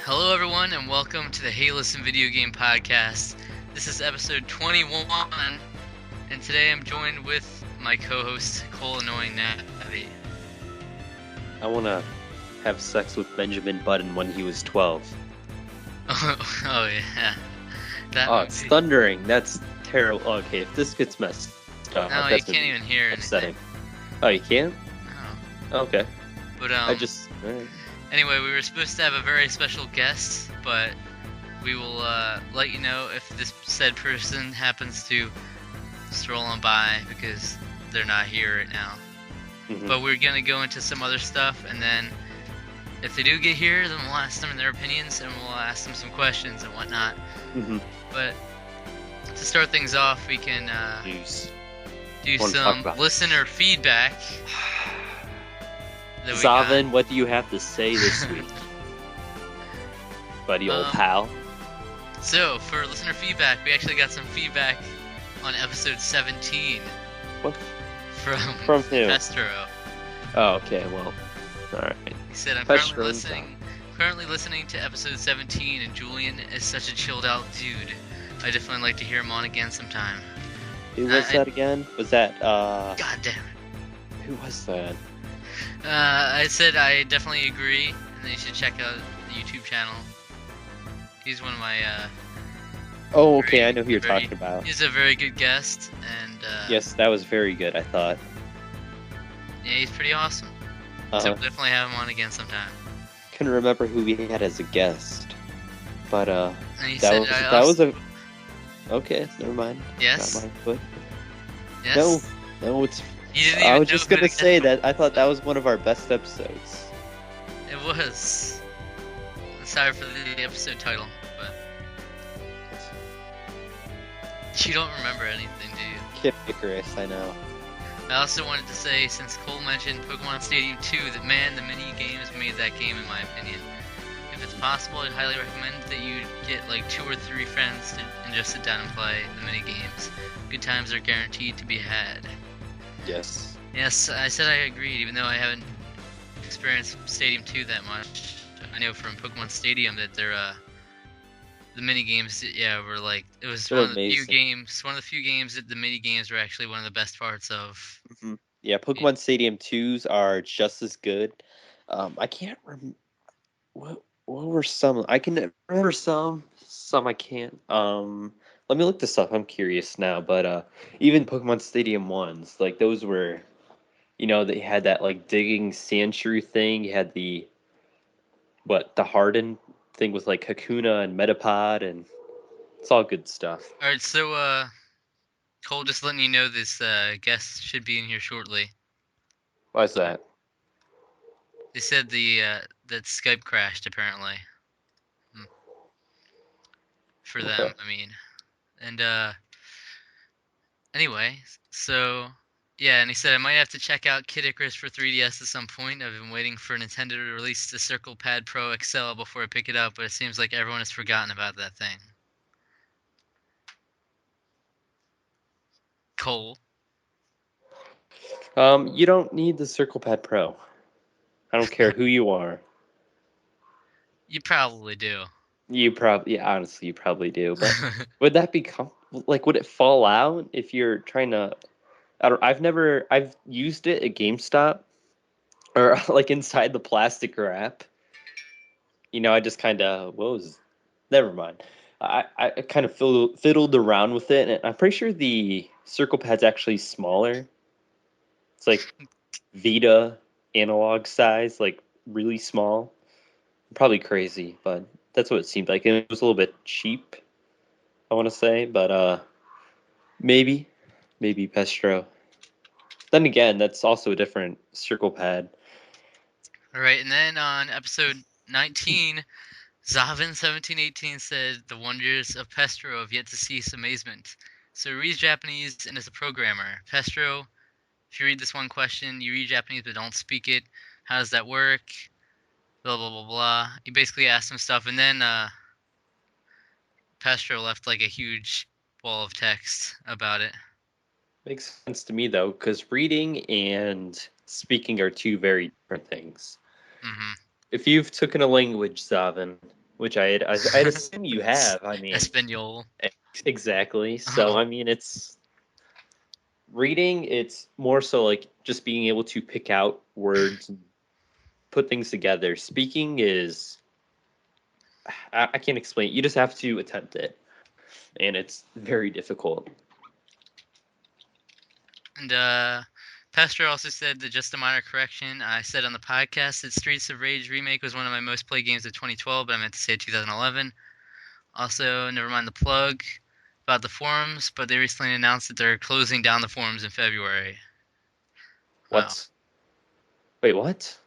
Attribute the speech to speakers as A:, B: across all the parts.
A: Hello, everyone, and welcome to the Hey Listen Video Game Podcast. This is episode 21, and today I'm joined with my co-host, Cole Annoying Navi.
B: I want to have sex with Benjamin Button when he was 12.
A: Oh yeah.
B: It's thundering. That's terrible. Okay, if this gets messed up,
A: No, you can't even hear
B: upsetting.
A: anything.
B: Oh, you can't?
A: No.
B: Okay.
A: But,
B: Alright.
A: Anyway, we were supposed to have a very special guest, but we will let you know if this said person happens to stroll on by because they're not here right now.
B: Mm-hmm.
A: But we're going to go into some other stuff, and then if they do get here, then we'll ask them their opinions, and we'll ask them some questions and whatnot.
B: Mm-hmm.
A: But to start things off, we can do some listener feedback.
B: Zavin, what do you have to say this week? Buddy, old pal.
A: So, for listener feedback, we actually got some feedback on episode 17.
B: What?
A: From
B: who?
A: Pestro.
B: Oh, okay, well, alright.
A: He said, I'm currently listening to episode 17, and Julian is such a chilled out dude. I definitely like to hear him on again sometime.
B: Who was that again? Was that,
A: God damn it.
B: Who was that?
A: I said I definitely agree, and then you should check out the YouTube channel. He's one of my,
B: Oh, okay, I know who you're talking about.
A: He's a very good guest, and,
B: Yes, that was very good, I thought.
A: Yeah, he's pretty awesome. So we'll definitely have him on again sometime.
B: Couldn't remember who we had as a guest, but,
A: and he said,
B: Okay, never mind.
A: Yes?
B: Not my foot.
A: Yes?
B: No, it's... I was just gonna say that I thought that was one of our best episodes.
A: It was. Sorry for the episode title, but you don't remember anything, do you?
B: Kid Icarus, I know.
A: I also wanted to say, since Cole mentioned Pokémon Stadium 2, that man, the mini games made that game in my opinion. If it's possible, I'd highly recommend that you get like 2 or 3 friends and just sit down and play the mini games. Good times are guaranteed to be had.
B: Yes.
A: Yes, I said I agreed, even though I haven't experienced Stadium 2 that much. I know from Pokemon Stadium that they're, the mini games, were like, it was one of the few games that the mini games were actually one of the best parts of.
B: Mm-hmm. Yeah, Pokemon Stadium 2s are just as good. I can't remember, what were some? I can remember some I can't. Let me look this up. I'm curious now, but even Pokemon Stadium 1s, like those were, they had that like digging Sandshrew thing. You had the Harden thing with like Hakuna and Metapod, and it's all good stuff.
A: Alright, so Cole, just letting you know this guest should be in here shortly.
B: Why is that?
A: They said that Skype crashed apparently. For them, I mean. And anyway, so yeah, and he said I might have to check out Kid Icarus for 3DS at some point. I've been waiting for Nintendo to release the Circle Pad Pro XL before I pick it up, but it seems like everyone has forgotten about that thing. Cole?
B: You don't need the Circle Pad Pro. I don't care who you are.
A: You probably do.
B: Honestly, you probably do. But would that become would it fall out if you're trying to? I've used it at GameStop or like inside the plastic wrap. I just kind of never mind. I kind of fiddled around with it, and I'm pretty sure the Circle Pad's actually smaller. It's like Vita analog size, like really small. Probably crazy, but that's what it seemed like. And it was a little bit cheap, I want to say, but maybe Pestro. Then again, that's also a different Circle Pad.
A: All right, and then on episode 19, Zavin1718 said, "The wonders of Pestro have yet to cease amazement." So he reads Japanese and is a programmer. Pestro, if you read this one question, you read Japanese but don't speak it. How does that work? Blah, blah, blah, blah. He basically asked him stuff, and then Pestro left like a huge wall of text about it.
B: Makes sense to me, though, because reading and speaking are two very different things.
A: Mm-hmm.
B: If you've taken a language, Zavin, which I'd assume you have. I mean,
A: Espanol.
B: exactly. So I mean, it's reading. It's more so like just being able to pick out words and put things together. Speaking is I can't explain. You just have to attempt it, and it's very difficult.
A: And Pastor also said that just a minor correction. I said on the podcast that Streets of Rage Remake was one of my most played games of 2012, but I meant to say 2011. Also, never mind the plug about the forums, but they recently announced that they're closing down the forums in February. Wow.
B: What's Wait, what?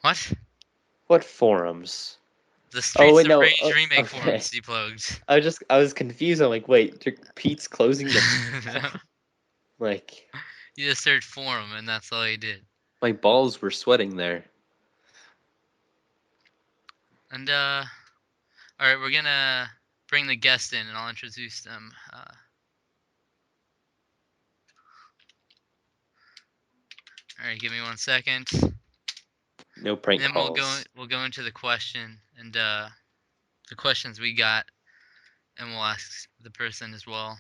A: What?
B: What forums?
A: The
B: Oh
A: Streets
B: wait,
A: of
B: no.
A: Rage Remake
B: Okay.
A: forums deplugged.
B: I was confused. I'm like, wait, Pete's closing the
A: No,
B: like
A: you just searched forum, and that's all you did.
B: my balls were sweating there.
A: And all right, we're gonna bring the guest in, and I'll introduce them. All right, give me 1 second.
B: No prank
A: And then
B: calls.
A: we'll go into the question and the questions we got, and we'll ask the person as well.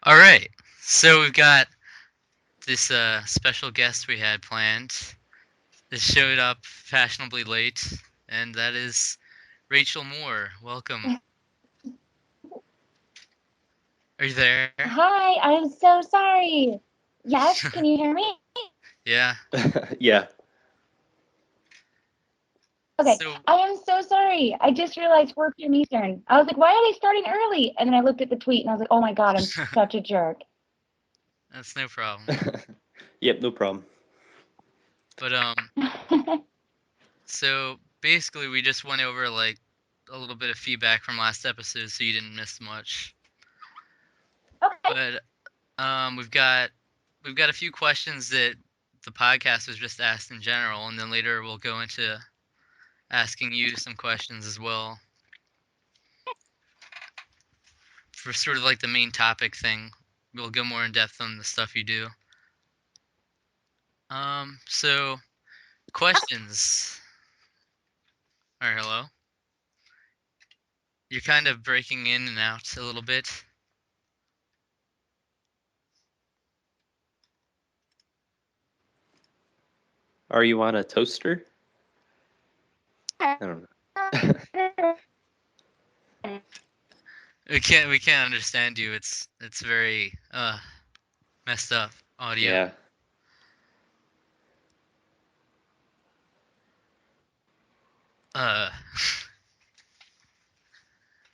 A: All right, so we've got this special guest we had planned. That showed up fashionably late, and that is Raychul Moore. Welcome. Are you there?
C: Hi, I'm so sorry. Yes, can you hear me?
A: Yeah.
B: Yeah.
C: Okay,
A: So
C: I am so sorry. I just realized 4 p.m. Eastern. I was like, why are they starting early? And then I looked at the tweet and I was like, oh my God, I'm such a jerk.
A: that's no problem.
B: Yep, no problem.
A: But so basically we just went over like a little bit of feedback from last episode, so you didn't miss much.
C: Okay.
A: But we've got a few questions that the podcast was just asked in general, and then later we'll go into asking you some questions as well for sort of like the main topic thing. We'll go more in depth on the stuff you do. So questions. All right, hello. You're kind of breaking in and out a little bit.
B: Are you on a toaster? I don't know.
A: We can't understand you. It's very messed up audio.
B: Yeah.
A: Uh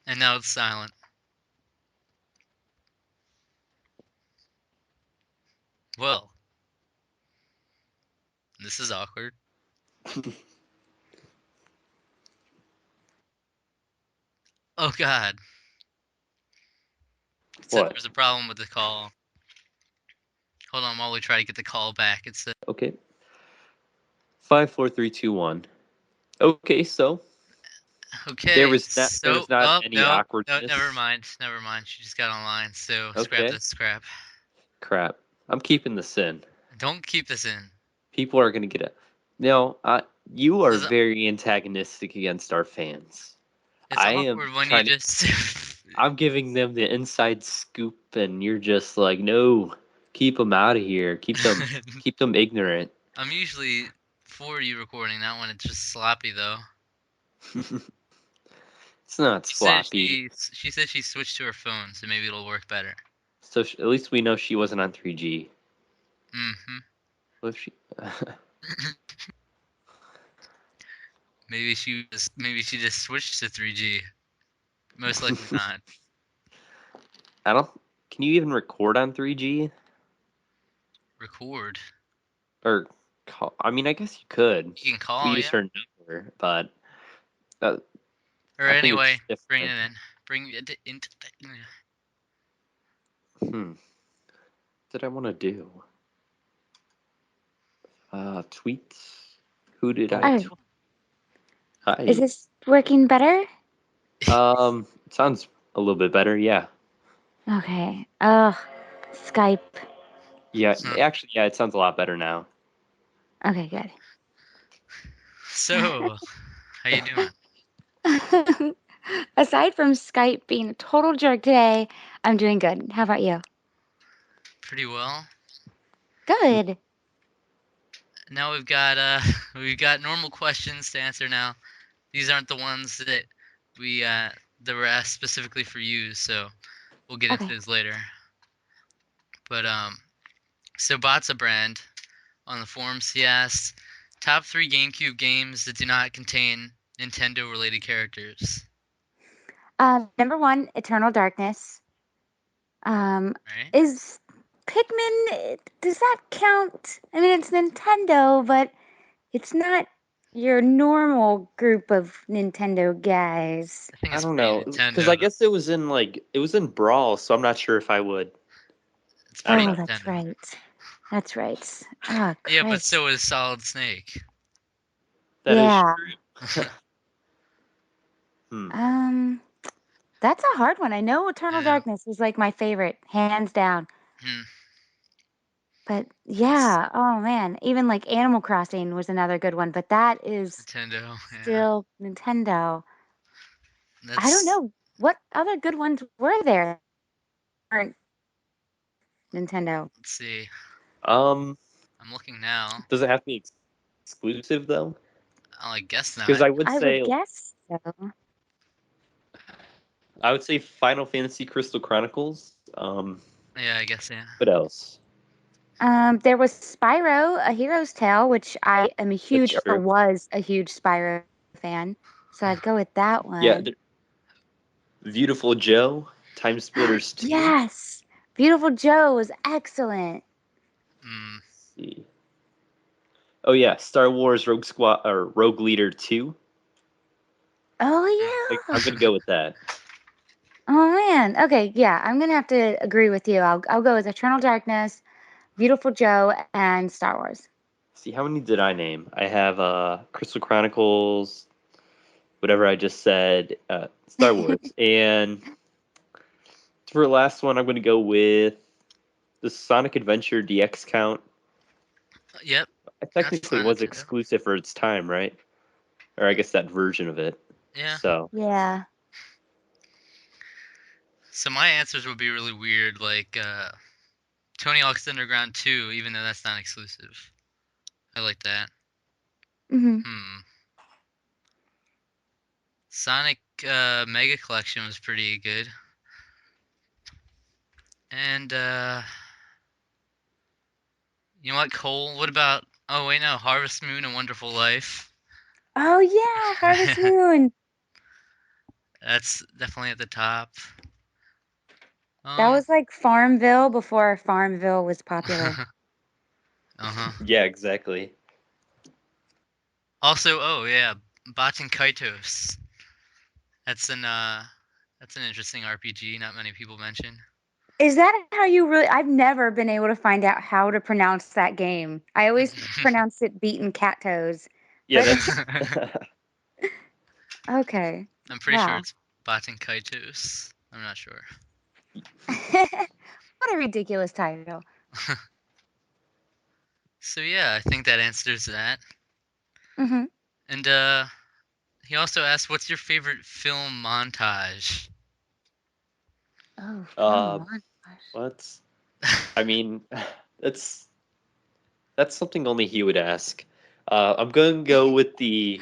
A: and now it's silent. Well, this is awkward. Oh god. It said there
B: What?
A: was a problem with the call. Hold on while we try to get the call back. It said
B: Okay. 5, 4, 3, 2, 1. Okay, so
A: okay,
B: there
A: so
B: was not
A: oh
B: any
A: no, no, never
B: awkwardness.
A: mind. Never mind. She just got online, so scrap
B: Okay.
A: this crap.
B: Crap. I'm keeping this in.
A: Don't keep this in.
B: People are gonna get it. No, you are
A: This is
B: very antagonistic against our fans.
A: it's
B: I am
A: awkward when you
B: trying to.
A: just
B: I'm giving them the inside scoop, and you're just like, no, keep them out of here. Keep them ignorant.
A: I'm usually for you recording that one. It's just sloppy though.
B: It's not
A: She said
B: sloppy.
A: she said she switched to her phone, so maybe it'll work better.
B: So at least we know she wasn't on 3G.
A: Mm-hmm.
B: What if she?
A: Maybe she just switched to 3G. Most likely not.
B: I don't. Can you even record on 3G
A: Record.
B: or call? I mean, I guess you could.
A: You can
B: We
A: call,
B: use
A: yeah.
B: her number, but uh,
A: Or
B: I think
A: anyway,
B: it's
A: bring it
B: different.
A: in. Bring it in.
B: Hmm. What did I want to do? Tweets. Who did I?
C: Oh,
B: Hi.
C: is this working better?
B: Sounds a little bit better. Yeah.
C: Okay. Oh, Skype.
B: Yeah.
A: Huh.
B: Actually, yeah. It sounds a lot better now.
C: Okay, good.
A: So, how you doing?
C: Aside from Skype being a total jerk today, I'm doing good. How about you?
A: Pretty well.
C: Good.
A: Now we've got normal questions to answer now. These aren't the ones that we that were asked specifically for you, so we'll get into
C: Okay.
A: those later. But so Bot's a brand on the forums. He asked top 3 GameCube games that do not contain Nintendo related characters.
C: Number one, Eternal Darkness.
A: Right?
C: Is Pikmin, does that count? I mean, it's Nintendo, but it's not your normal group of Nintendo guys.
A: I think
B: I
A: it's
B: don't
A: pretty
B: know, because
A: Nintendo.
B: I guess it was in Brawl, so I'm not sure if I would.
A: It's
B: I don't
A: pretty
C: Oh,
B: know.
C: that's
A: Nintendo.
C: right. That's right. Oh,
A: Yeah, but
C: Christ.
A: so is Solid Snake.
B: That is
C: Yeah.
B: true. Hmm.
C: Um, that's a hard one. I know Eternal
A: Yeah.
C: Darkness is like my favorite, hands down.
A: Hmm.
C: But yeah, oh man, even like Animal Crossing was another good one, but that is
A: Nintendo. Yeah.
C: still Nintendo. I don't
A: That's
C: know what other good ones were there. Aren't Nintendo?
A: let's see.
B: Um.
A: I'm looking now.
B: Does it have to be exclusive though?
A: Oh, I guess
B: Because
A: not.
C: I would guess so.
B: I would say Final Fantasy Crystal Chronicles.
A: Yeah, I guess yeah.
B: What else?
C: There was Spyro, A Hero's Tale, which I am a
B: That's
C: huge or
B: true.
C: was a huge Spyro fan, so I'd go with that
B: Yeah,
C: one.
B: Beautiful Joe, Time Splitters 2.
C: Yes, Beautiful Joe was excellent.
A: Hmm.
B: Let's see. Oh yeah, Star Wars Rogue Squad or Rogue Leader 2.
C: Oh yeah.
B: I'm gonna go with that.
C: Oh man. Okay, yeah, I'm gonna have to agree with you. I'll go with Eternal Darkness, Beautiful Joe, and Star Wars.
B: See, how many did I name? I have Crystal Chronicles, whatever I just said, Star Wars, and for the last one, I'm gonna go with the Sonic Adventure DX count.
A: Yep.
B: It
A: That's
B: technically
A: not
B: was
A: Nintendo.
B: exclusive for its time, right? Or I guess that version of it.
A: Yeah.
B: So
C: Yeah.
A: So my answers would be really weird, like Tony Hawk's Underground 2, even though that's not exclusive. I like that.
C: Hmm.
A: Hmm. Sonic Mega Collection was pretty good. And you know what, Cole? What about? Oh wait, no, Harvest Moon: A Wonderful Life.
C: Oh yeah, Harvest Moon.
A: That's definitely at the top.
C: That
A: Um.
C: was like Farmville before Farmville was popular.
A: Uh-huh.
B: yeah, exactly.
A: Also, oh yeah, Baten Kaitos. That's that's an interesting RPG. Not many people mention.
C: Is that how you really? I've never been able to find out how to pronounce that game. I always pronounced it beaten cat toes.
B: Yeah,
C: But
B: that's
C: okay.
A: I'm pretty sure
C: Wow.
A: it's Baten Kaitos. I'm not sure.
C: What a ridiculous title.
A: So yeah, I think that answers that.
C: Hmm.
A: And he also asked, "What's your favorite film montage?"
C: Oh, film
B: uh
C: montage.
B: what? I mean, that's that's something only he would ask. I'm gonna go with the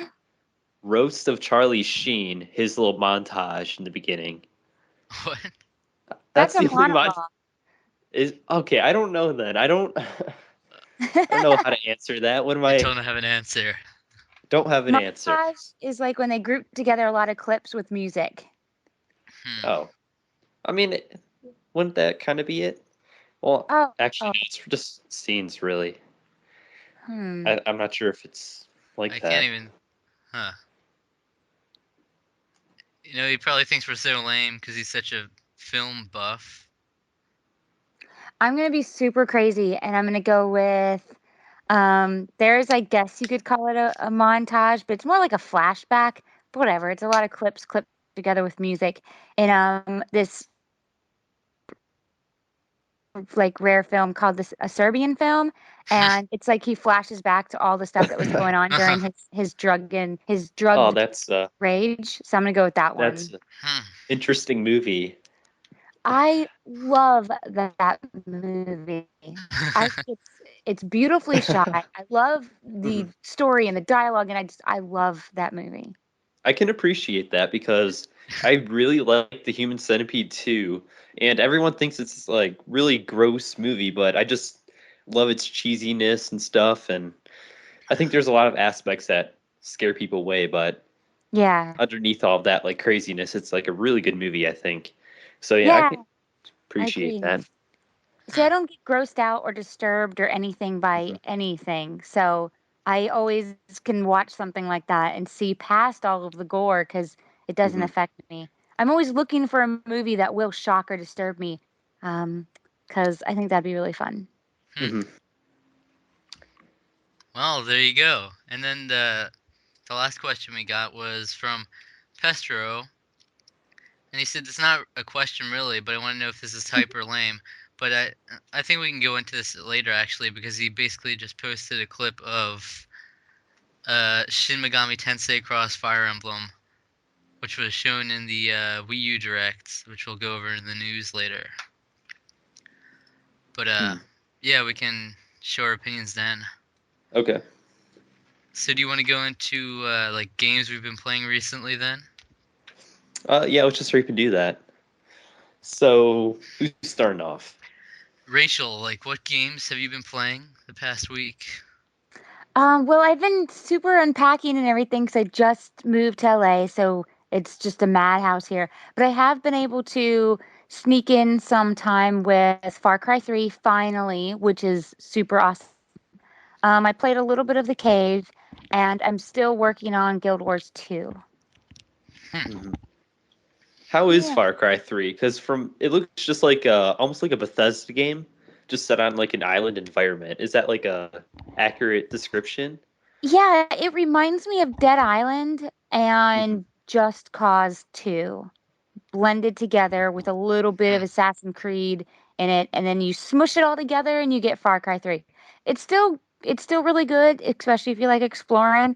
B: roast of Charlie Sheen, his little montage in the beginning.
A: What?
C: That's
B: That's
C: a
B: the only montage.
C: monologue.
B: Is okay. I don't know then. I don't. I don't know how to answer that. What am
A: I
B: I?
A: don't have an answer.
B: Don't have an answer.
C: Montage is like when they group together a lot of clips with music.
A: Hmm.
B: Oh, I mean, wouldn't that kind of be it? Well,
C: Oh,
B: actually,
C: oh,
B: no, it's just scenes, really.
C: hmm.
B: I'm not sure if it's like
A: I can't
B: that.
A: even. Huh. You know, he probably thinks we're so lame because he's such a film buff.
C: I'm gonna be super crazy, and I'm gonna go with There's, I guess you could call it a montage, but it's more like a flashback. But whatever. It's a lot of clips clipped together with music. And this like rare film called this a Serbian film, and it's like he flashes back to all the stuff that was going on during his
B: Oh,
C: drugged
B: that's
C: rage. So I'm gonna go with that
B: that's
C: one.
B: an interesting movie.
C: I love that movie. I think it's beautifully shot. I love the
B: Mhm.
C: story and the dialogue, and I love that movie.
B: I can appreciate that because I really like the Human Centipede too, and everyone thinks it's like really gross movie, but I just love its cheesiness and stuff, and I think there's a lot of aspects that scare people away, but
C: Yeah,
B: underneath all of that like craziness, it's like a really good movie, I think. So yeah, I
C: yeah,
B: can
C: I
B: appreciate
C: agree.
B: that.
C: See, I don't get grossed out or disturbed or anything by
B: Mhm.
C: anything. So I always can watch something like that and see past all of the gore because it doesn't
B: Mhm.
C: affect me. I'm always looking for a movie that will shock or disturb me because I think that'd be really fun.
B: Mhm.
A: Well, there you go. And then the last question we got was from Pestro, and he said it's not a question really, but I want to know if this is type or lame. But I think we can go into this later actually because he basically just posted a clip of Shin Megami Tensei Cross Fire Emblem, which was shown in the Wii U Direct, which we'll go over in the news later. But
B: Hmm.
A: yeah, we can show our opinions then.
B: Okay.
A: So do you want to go into like games we've been playing recently then?
B: Yeah, let's just hurry up and do that. So who's starting off?
A: Rachel, like what games have you been playing the past week?
C: Well, I've been super unpacking and everything because I just moved to LA, so it's just a madhouse here. But I have been able to sneak in some time with Far Cry 3 finally, which is super awesome. I played a little bit of The Cave, and I'm still working on Guild Wars 2.
A: Hmm.
B: Mhm. How is
C: Yeah.
B: Far Cry 3? Because from it looks just like almost like a Bethesda game, just set on like an island environment. Is that like a accurate description?
C: Yeah, it reminds me of Dead Island
B: Hmm.
C: and Just Cause 2. Blended together with a little bit of
A: Hmm.
C: Assassin's Creed in it, and then you smush it all together and you get Far Cry 3. It's still really good, especially if you like exploring.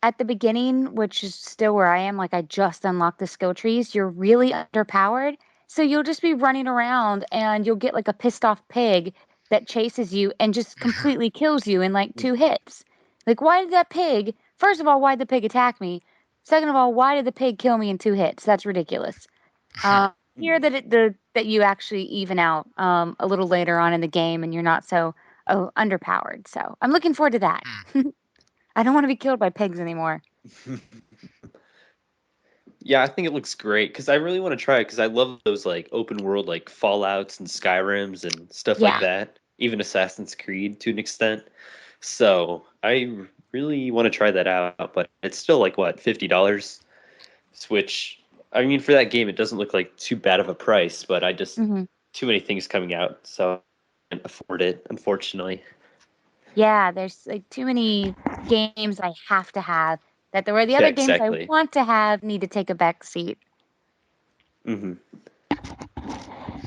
C: At the beginning, which is still where I am, like I just unlocked the skill trees, you're really underpowered. So you'll just be running around and you'll get like a pissed off pig that chases you and just completely kills you in like 2 hits. Like, why did that pig, first of all, why did the pig attack me? Second of all, why did the pig kill me in 2 hits? That's ridiculous. Here that that you actually even out a little later on in the game, and you're not so underpowered. So I'm looking forward to that.
A: Hmm.
C: I don't want to be killed by pigs anymore.
B: Yeah, I think it looks great because I really want to try it because I love those like open world like Fallouts and Skyrims and stuff like
C: Yeah.
B: that. Even Assassin's Creed to an extent. So I really want to try that out, but it's still like what, $50? Which I mean for that game it doesn't look like too bad of a price, but I just
C: hmm
B: too many things coming out, so I can't afford it, unfortunately.
C: Yeah. There's like too many games I have to have that where the
B: Yeah,
C: other games I
B: exactly.
C: want to have need to take a back seat.
B: Hmm.
A: Hmm.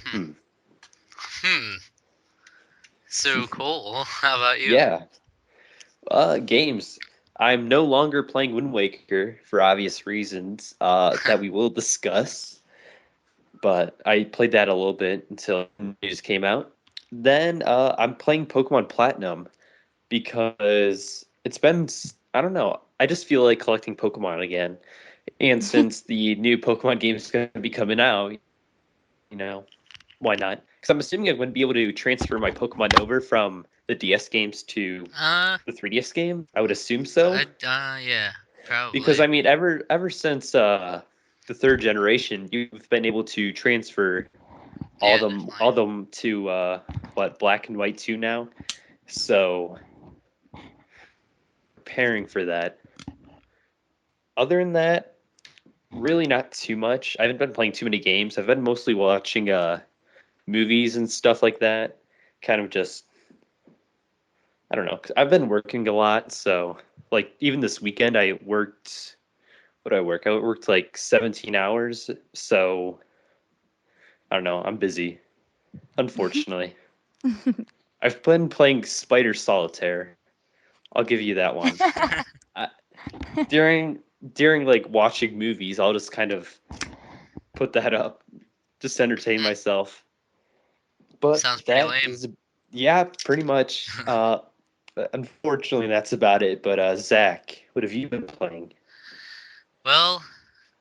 B: Hmm.
A: Hmm. So cool. How about you?
B: Yeah. Games. I'm no longer playing Wind Waker for obvious reasons that we will discuss, but I played that a little bit until news came out. Then I'm playing Pokemon Platinum because it's been, I don't know, I just feel like collecting Pokemon again. And since the new Pokemon game is going to be coming out, you know, why not? Because I'm assuming I'm going to be able to transfer my Pokemon over from the DS games to
A: Uh,
B: the 3DS game. I would assume so.
A: yeah,
B: Because
A: probably.
B: I mean, ever since the third generation, you've been able to transfer
A: Yeah, definitely.
B: all them to what, Black and White 2 now. So preparing for that. Other than that, really not too much. I haven't been playing too many games. I've been mostly watching movies and stuff like that. Kind of just I don't know. 'Cause I've been working a lot, so like even this weekend I worked. What did I work? I worked like 17 hours, so I don't know. I'm busy, unfortunately. I've been playing Spider Solitaire. I'll give you that one. I, during during like watching movies, I'll just kind of put that up, just to entertain myself. But
A: Sounds pretty
B: that
A: lame.
B: is, yeah, pretty much. Unfortunately, that's about it. But Zach, what have you been playing?
A: Well,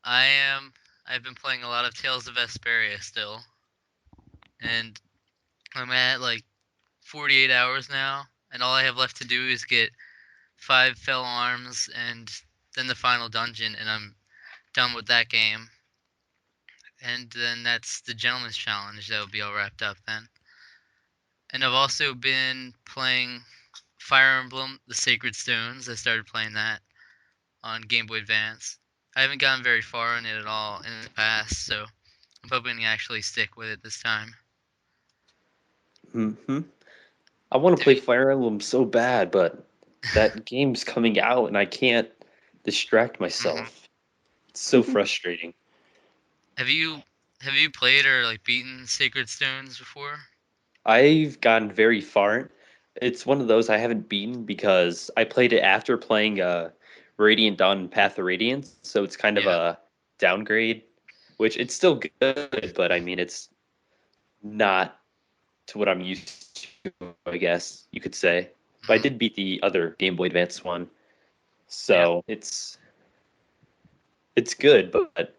A: I've been playing a lot of Tales of Vesperia still, and I'm at like 48 hours now, and all I have left to do is get 5 fell arms and then the final dungeon, and I'm done with that game. And then that's the Gentleman's Challenge. That'll be all wrapped up then. And I've also been playing Fire Emblem: The Sacred Stones. I started playing that on Game Boy Advance. I haven't gotten very far in it at all in the past, so I'm hoping to actually stick with it this time.
B: Hmm. I want to
A: Have
B: play
A: you,
B: Fire Emblem so bad, but that game's coming out and I can't distract
A: mhm.
B: myself. It's so frustrating.
A: have you have you played or like beaten Sacred Stones before?
B: I've gotten very far. It's one of those I haven't beaten because I played it after playing Radiant Dawn and Path of Radiance, so it's kind of
A: Yeah.
B: a downgrade, which it's still good, but I mean it's not to what I'm used to, I guess you could say. But I
A: Mhm.
B: did beat the other Game Boy Advance one,
A: Yeah.
B: so it's good, but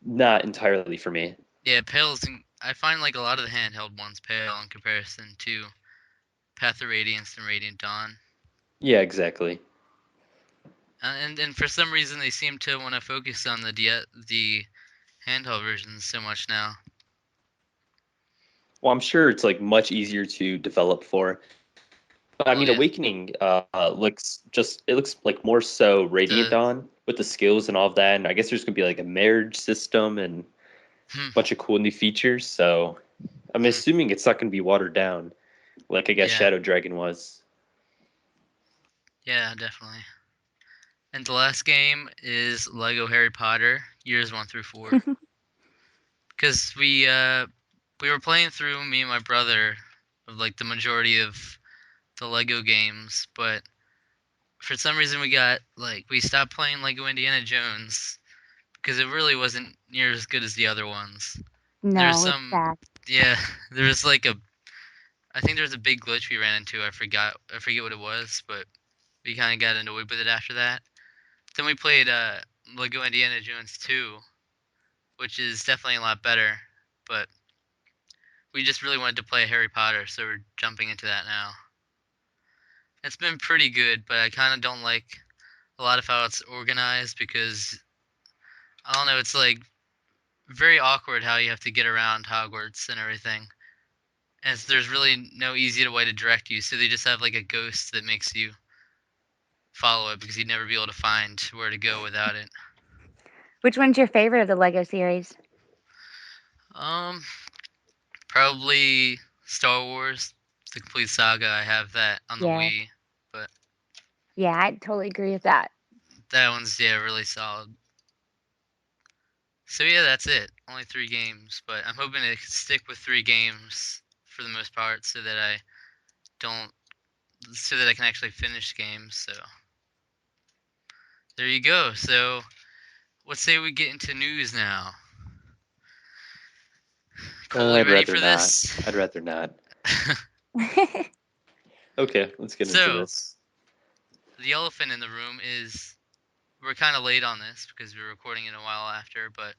B: not entirely for me.
A: Yeah, pales. I find like a lot of the handheld ones pale in comparison to Path of Radiance and Radiant Dawn.
B: Yeah, exactly.
A: And for some reason they seem to want to focus on the handheld versions so much now.
B: Well, I'm sure it's like much easier to develop for. But I
A: Well,
B: mean,
A: yeah.
B: Awakening it looks like more so Radiant
A: The
B: Dawn with the skills and all of that. And I guess there's gonna be like a marriage system and
A: hmm,
B: a bunch of cool new features. So I'm
A: hmm,
B: assuming it's not gonna be watered down like I guess
A: yeah,
B: Shadow Dragon was.
A: yeah, definitely. And the last game is Lego Harry Potter years 1 through 4. Because we were playing through, me and my brother, of like the majority of the Lego games, but for some reason we stopped playing Lego Indiana Jones because it really wasn't near as good as the other ones. There's
C: No, it's
A: some
C: sad.
A: yeah, there was like a I think there was a big glitch we ran into. I forget what it was, but we kind of got annoyed with it after that. Then we played Lego Indiana Jones 2, which is definitely a lot better, but we just really wanted to play Harry Potter, so we're jumping into that now. It's been pretty good, but I kind of don't like a lot of how it's organized because I don't know, it's like very awkward how you have to get around Hogwarts and everything. And there's really no easy way to direct you, so they just have like a ghost that makes you follow it because you'd never be able to find where to go without it.
C: Which one's your favorite of the Lego series?
A: Um, Probably Star Wars, the complete saga. I have that on the
C: Yeah.
A: Wii, but
C: Yeah, I totally agree with that.
A: that one's really solid. So yeah, that's it. Only 3 games, but I'm hoping to stick with 3 games for the most part, don't, so that I can actually finish games. So there you go. So let's say we get into news now. Cole, you
B: I'd
A: ready
B: rather
A: for
B: not.
A: this?
B: I'd rather not. Okay, let's get into
A: So
B: this.
A: the elephant in the room is we're kind of late on this because we're recording it a while after, but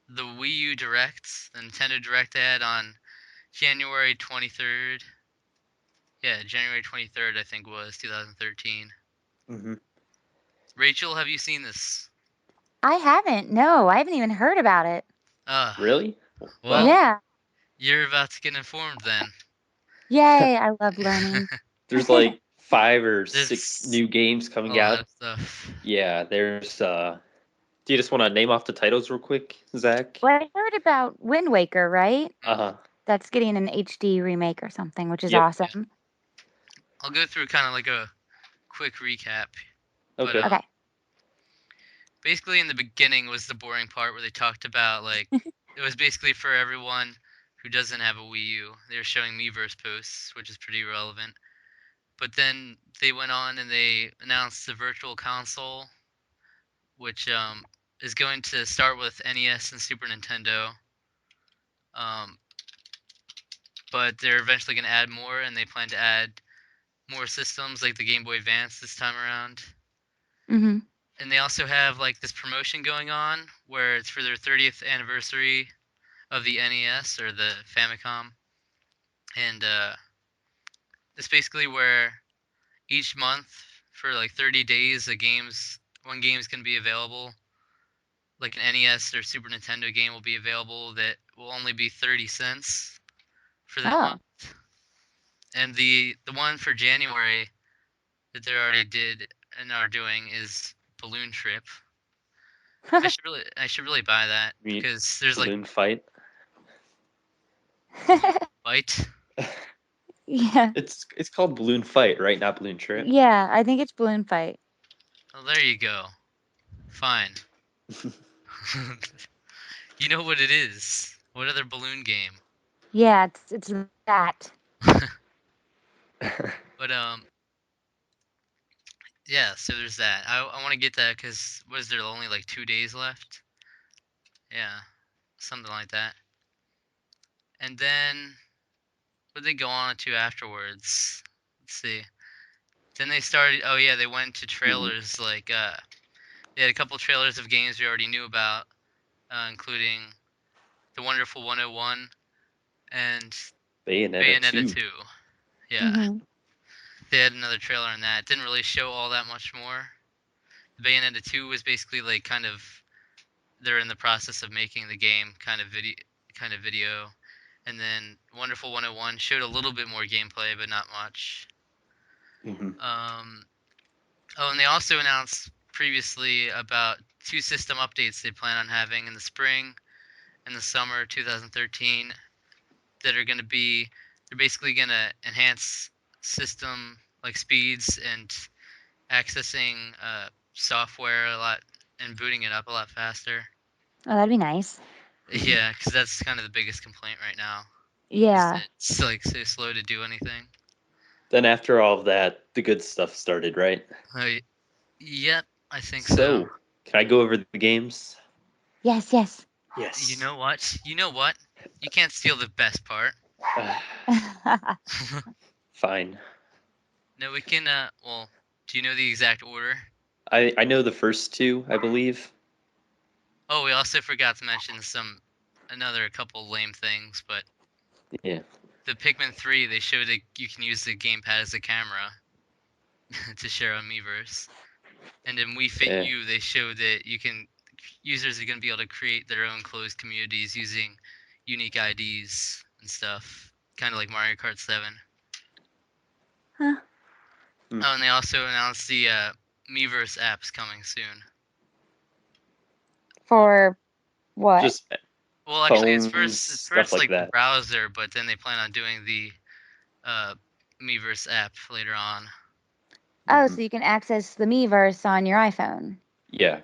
A: the Wii U Direct, the Nintendo Direct ad on January 23rd. Yeah, January 23rd, I think was 2013.
B: Hmm.
A: Rachel, have you seen this?
C: I haven't. No, I haven't even heard about it.
A: Uh,
B: Really?
A: well,
B: Wow.
C: Yeah.
A: you're about to get informed then.
C: Yay, I love learning.
B: There's like 5 or 6
A: There's
B: new games
A: a
B: coming
A: lot
B: out.
A: of stuff.
B: Yeah, there's do you just want to name off the titles real quick, Zach?
C: Well, I heard about Wind Waker, right?
B: Uh-huh.
C: That's getting an HD remake or something, which is
B: Yep.
A: Yeah.
C: awesome.
A: I'll go through kind of like a quick recap.
B: Okay.
A: But
C: Okay.
A: basically, in the beginning was the boring part where they talked about like it was basically for everyone who doesn't have a Wii U. They were showing Miiverse posts, which is pretty relevant. But then they went on and they announced the Virtual Console, which is going to start with NES and Super Nintendo. Um, but they're eventually going to add more, and they plan to add more systems like the Game Boy Advance this time around.
C: Mm-hmm.
A: And they also have like this promotion going on where it's for their 30th anniversary of the NES or the Famicom, and it's basically where each month for like 30 days, one game's gonna be available. Like an NES or Super Nintendo game will be available that will only be 30 cents for that
C: Oh.
A: month. And the one for January that they already did and are doing is Balloon Trip. I should really buy that
B: You mean
A: because there's like
B: balloon fight.
A: Balloon Fight.
C: Yeah.
B: It's called balloon fight, right? Not balloon trip.
C: Yeah, I think it's Balloon Fight.
A: Oh, there you go. Fine. You know what it is. What other balloon game?
C: Yeah, it's that.
A: But yeah. So there's that. I want to get that because was there only like 2 days left? Yeah, something like that. And then what did they go on to afterwards? Let's see. Then they started. Oh yeah, they went to trailers. Like they had a couple trailers of games we already knew about, including The Wonderful 101 and
B: Bayonetta
A: Bayonetta
B: 2.
A: 2. Yeah,
C: Mm-hmm.
A: they had another trailer on that. It didn't really show all that much more. The Bayonetta 2 was basically like kind of they're in the process of making the game kind of video. And then Wonderful 101 showed a little bit more gameplay, but not much.
B: Mm-hmm.
A: Oh, and they also announced previously about 2 system updates they plan on having in the spring and the summer 2013 that are going to be they're basically going to enhance system like speeds and accessing software a lot and booting it up a lot faster.
C: Oh, that'd be nice.
A: Yeah, because that's kind of the biggest complaint right now. Is
C: Yeah.
A: that it's like so slow to do anything.
B: Then after all of that, the good stuff started, right?
A: Yep, I think
B: So,
A: so.
B: can I go over the games?
C: Yes, yes.
A: You
B: Yes.
A: know what? You know what? You can't steal the best part.
B: Fine.
A: No, we can. Well, do you know the exact order?
B: I know the first two, I believe.
A: Oh, we also forgot to mention another couple lame things, but
B: Yeah.
A: the Pikmin 3, they showed that you can use the gamepad as a camera to share on Miiverse. And in Wii Fit
B: Yeah.
A: U, they showed that users are going to be able to create their own closed communities using unique IDs and stuff, kind of like Mario Kart 7.
C: Huh.
A: Oh, and they also announced the Miiverse apps coming soon.
C: For what?
B: Just
A: Well, actually, it's
B: phones, stuff
A: first
B: like
A: like the
B: that.
A: browser, but then they plan on doing the Miiverse app later on.
C: Oh, so you can access the Miiverse on your iPhone.
B: Yeah.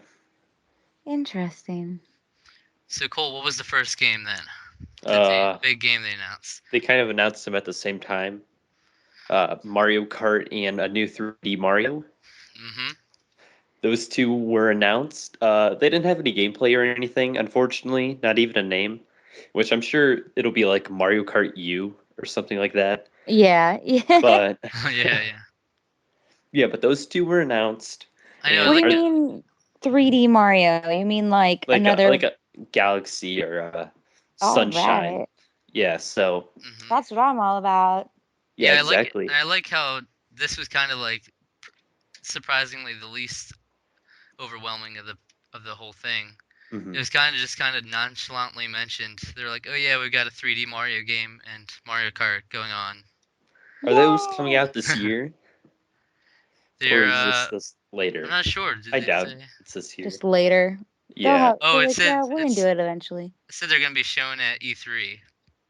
C: Interesting.
A: So Cole, what was the first game then? Big game they announced.
B: They kind of announced them at the same time. Mario Kart and a new 3D Mario.
A: Mm-hmm.
B: Those two were announced. They didn't have any gameplay or anything, unfortunately, not even a name, which I'm sure it'll be like Mario Kart U or something like that.
C: Yeah.
B: But
A: yeah.
B: yeah, but those two were announced.
A: I know.
C: What do
B: And
C: you mean 3D Mario? You mean like another?
B: like a Galaxy or a
C: All
B: Sunshine.
C: right.
B: Yeah, so
A: Mm-hmm.
C: That's what I'm all about.
B: yeah,
A: Yeah,
B: exactly.
A: I like how this was kind of like surprisingly the least overwhelming of the whole thing.
B: Mhm.
A: It was kind of nonchalantly mentioned. They're like, "Oh yeah, we've got a 3D Mario game and Mario Kart going on."
B: Are those coming
C: Yay!
B: out this year? Or
A: They're
B: is this
A: I'm
B: later?
A: not sure. Did
B: I
A: they
B: doubt
A: say?
B: it's this year.
C: Just later. They'll
B: Yeah.
C: have.
A: Oh,
C: They're
A: it
C: like,
A: said
C: yeah, we're gonna do it eventually.
A: they're gonna be shown at E3,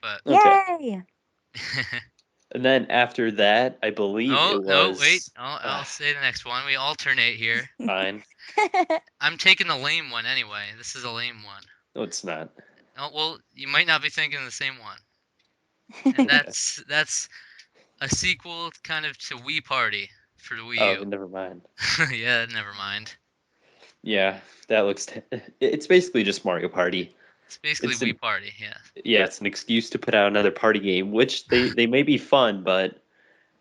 A: but
B: Okay.
C: Yay!
B: And then after that, I believe
A: Oh
B: it
A: no, wait.
B: was
A: I'll say the next one. We alternate here.
B: fine.
A: I'm taking the lame one anyway. This is a lame one.
B: No, it's not.
A: Oh well, you might not be thinking the same one. And
B: Okay.
A: that's a sequel kind of to Wii Party for the Wii
B: Oh,
A: U.
B: never mind.
A: Yeah, never mind.
B: Yeah, that looks. It's basically just Mario Party.
A: It's basically
B: It's an
A: Wii Party. Yeah.
B: yeah, it's an excuse to put out another party game, which they may be fun, but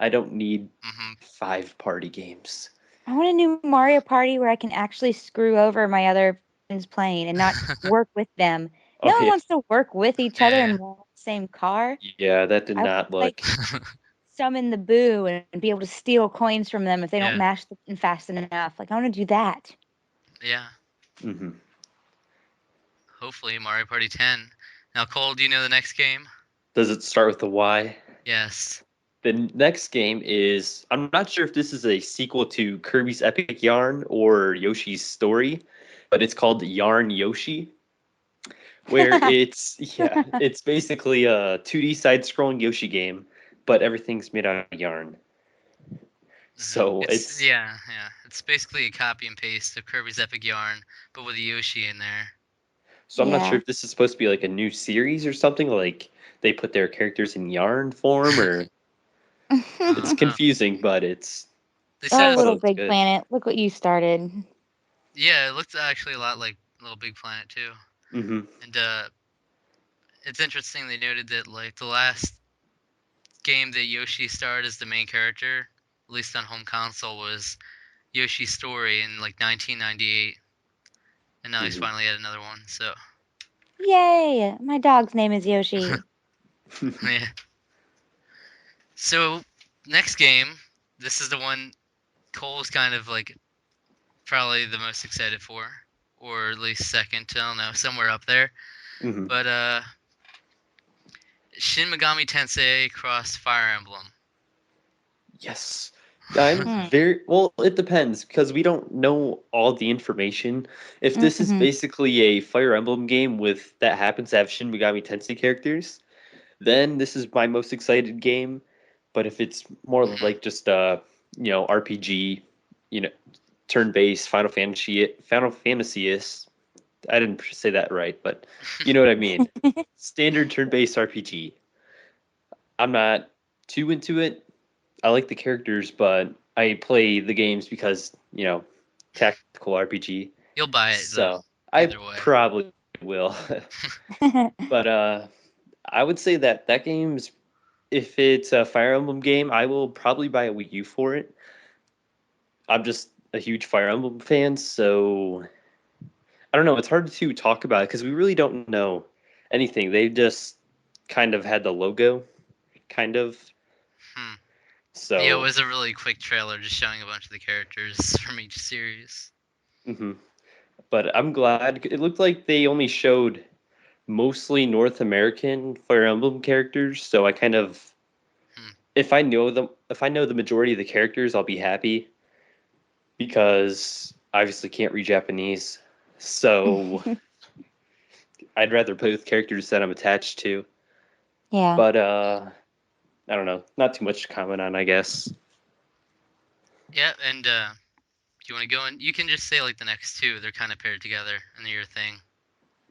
B: I don't need
A: Mhm.
B: 5 party games.
C: I want a new Mario Party where I can actually screw over my other friends playing and not work with them.
B: Oh
C: No one
B: yeah,
C: wants to work with each other
A: Yeah.
C: in the same car.
B: yeah, that did
C: I want
B: not
C: to like
B: look.
C: summon the boo and be able to steal coins from them if they don't
A: Yeah.
C: mash the button fast enough. Like I want to do that.
A: Yeah.
B: hmm
A: Hopefully Mario Party 10. Now, Cole, do you know the next game?
B: Does it start with the Y?
A: Yes.
B: The next game is, I'm not sure if this is a sequel to Kirby's Epic Yarn or Yoshi's Story, but it's called Yarn Yoshi, where it's basically a 2D side-scrolling Yoshi game, but everything's made out of yarn. So
A: It's
B: it's
A: yeah. It's basically a copy and paste of Kirby's Epic Yarn, but with a Yoshi in there.
B: so I'm not sure
C: Yeah.
B: if this is supposed to be like a new series or something, like they put their characters in yarn form, or
A: I
B: it's
A: don't know.
B: confusing, but it's
A: They said
C: Oh,
A: it
B: thought it
C: Little
A: was,
B: looks
C: Big
B: good.
C: Planet. Look what you started.
A: yeah, it looked actually a lot like Little Big Planet too.
B: hmm
A: And it's interesting they noted that like the last game that Yoshi starred as the main character, at least on home console, was Yoshi's Story in like 1998, and now he's
B: hmm
A: finally had another one. So
C: Yay! My dog's name is Yoshi.
A: yeah. So next game, this is the one Cole's kind of like probably the most excited for, or at least second. I don't know, somewhere up there.
B: hmm
A: But Shin Megami Tensei Cross Fire Emblem.
B: Yes. I'm
C: Hmm.
B: very well, it depends because we don't know all the information. If this is
C: Mm-hmm.
B: basically a Fire Emblem game with that happens to have Shin Megami Tensei characters, then this is my most excited game. But if it's more
A: Mhm.
B: like just RPG, you know, turn-based Final Fantasy is I didn't say that right, but you know what I mean. Standard turn-based RPG. I'm not too into it. I like the characters, but I play the games because, tactical RPG.
A: You'll buy it though,
B: So I
A: either way.
B: probably will. But I would say that game's, if it's a Fire Emblem game, I will probably buy a Wii U for it. I'm just a huge Fire Emblem fan, so I don't know. It's hard to talk about it because we really don't know anything. They just kind of had the logo, kind of.
A: Hmm. Yeah, it
B: So,
A: was a really quick trailer just showing a bunch of the characters from each series.
B: mhm. But I'm glad it looked like they only showed mostly North American Fire Emblem characters. So I kind of,
A: Hmm.
B: if I know the majority of the characters, I'll be happy because I obviously can't read Japanese. So I'd rather play with characters that I'm attached to.
C: Yeah.
B: But I don't know, not too much to comment on, I guess.
A: Yeah, and do you want to go in? You can just say like the next two. They're kind of paired together, and they're your thing.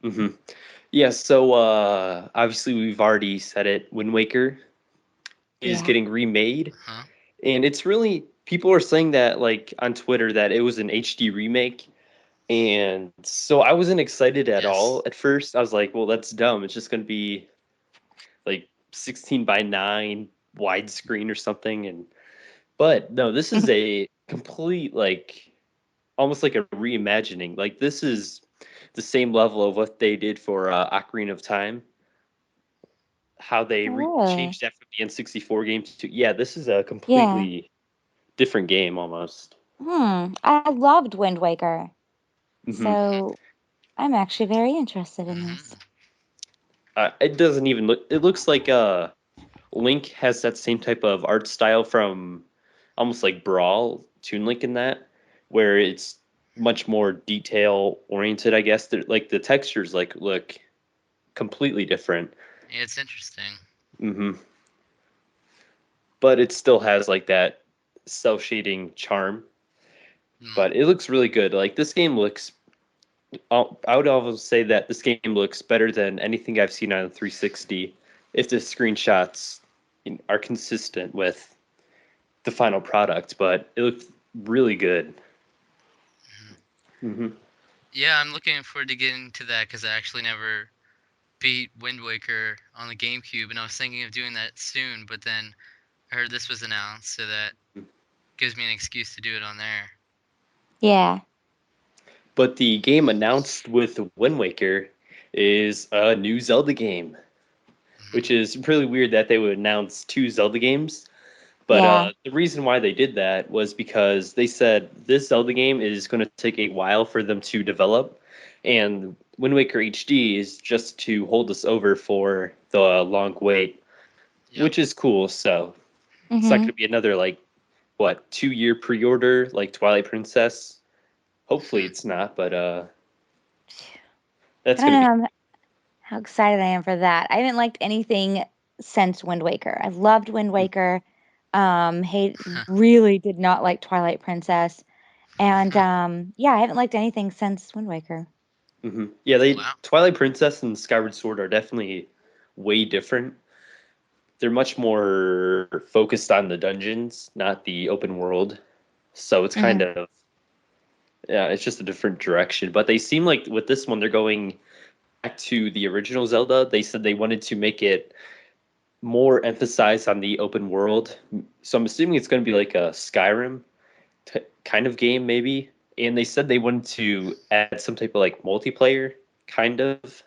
B: hmm Yeah, so obviously we've already said it. Wind Waker is
C: Yeah.
B: getting remade,
A: Huh?
B: and it's really people are saying that like on Twitter that it was an HD remake, and so I wasn't excited at all
A: Yes.
B: at first. I was like, well, that's dumb. It's just gonna be like 16 by 9 widescreen or something, and but no, this is a complete like almost like a reimagining. Like this is the same level of what they did for Ocarina of Time. How they
C: Really?
B: changed that from the N64 game to yeah, this is a
C: Yeah.
B: completely different game almost.
C: I loved Wind Waker.
B: hmm
C: So I'm actually very interested in this.
A: Hmm.
B: it doesn't even look. It looks like Link has that same type of art style from almost like Brawl, Toon Link in that, where it's much more detail oriented. I guess like the textures like look completely different.
A: Yeah, it's interesting.
B: hmm but it still has like that cell shading charm.
A: Hmm.
B: But it looks really good. Like this game looks. I would almost say that this game looks better than anything I've seen on the 360 if the screenshots are consistent with the final product. But it looked really good. Hmm.
A: Yeah, I'm looking forward to getting to that because I actually never beat Wind Waker on the GameCube, and I was thinking of doing that soon, but then I heard this was announced, so that gives me an excuse to do it on there.
C: Yeah.
B: But the game announced with Wind Waker is a new Zelda game,
A: Mhm.
B: which is really weird that they would announce two Zelda games. But
C: Yeah.
B: the reason why they did that was because they said this Zelda game is going to take a while for them to develop, and Wind Waker HD is just to hold us over for the long wait,
A: Yep.
B: which is cool. So it's not going
C: Mhm.
B: to be another like what 2 year pre-order like Twilight Princess. Hopefully it's not, but
C: I
B: that's
C: don't
B: going to be.
C: know how excited I am for that. I haven't liked anything since Wind Waker. I loved Wind Waker. Hate really did not like Twilight Princess. And yeah, I haven't liked anything since Wind Waker.
B: Yeah, they
A: Wow.
B: Twilight Princess and Skyward Sword are definitely way different. They're much more focused on the dungeons, not the open world. So it's kind
C: Mhm.
B: of yeah, it's just a different direction. But they seem like with this one they're going back to the original Zelda. They said they wanted to make it more emphasized on the open world. So I'm assuming it's going to be like a Skyrim kind of game maybe. And they said they wanted to add some type of like multiplayer kind of.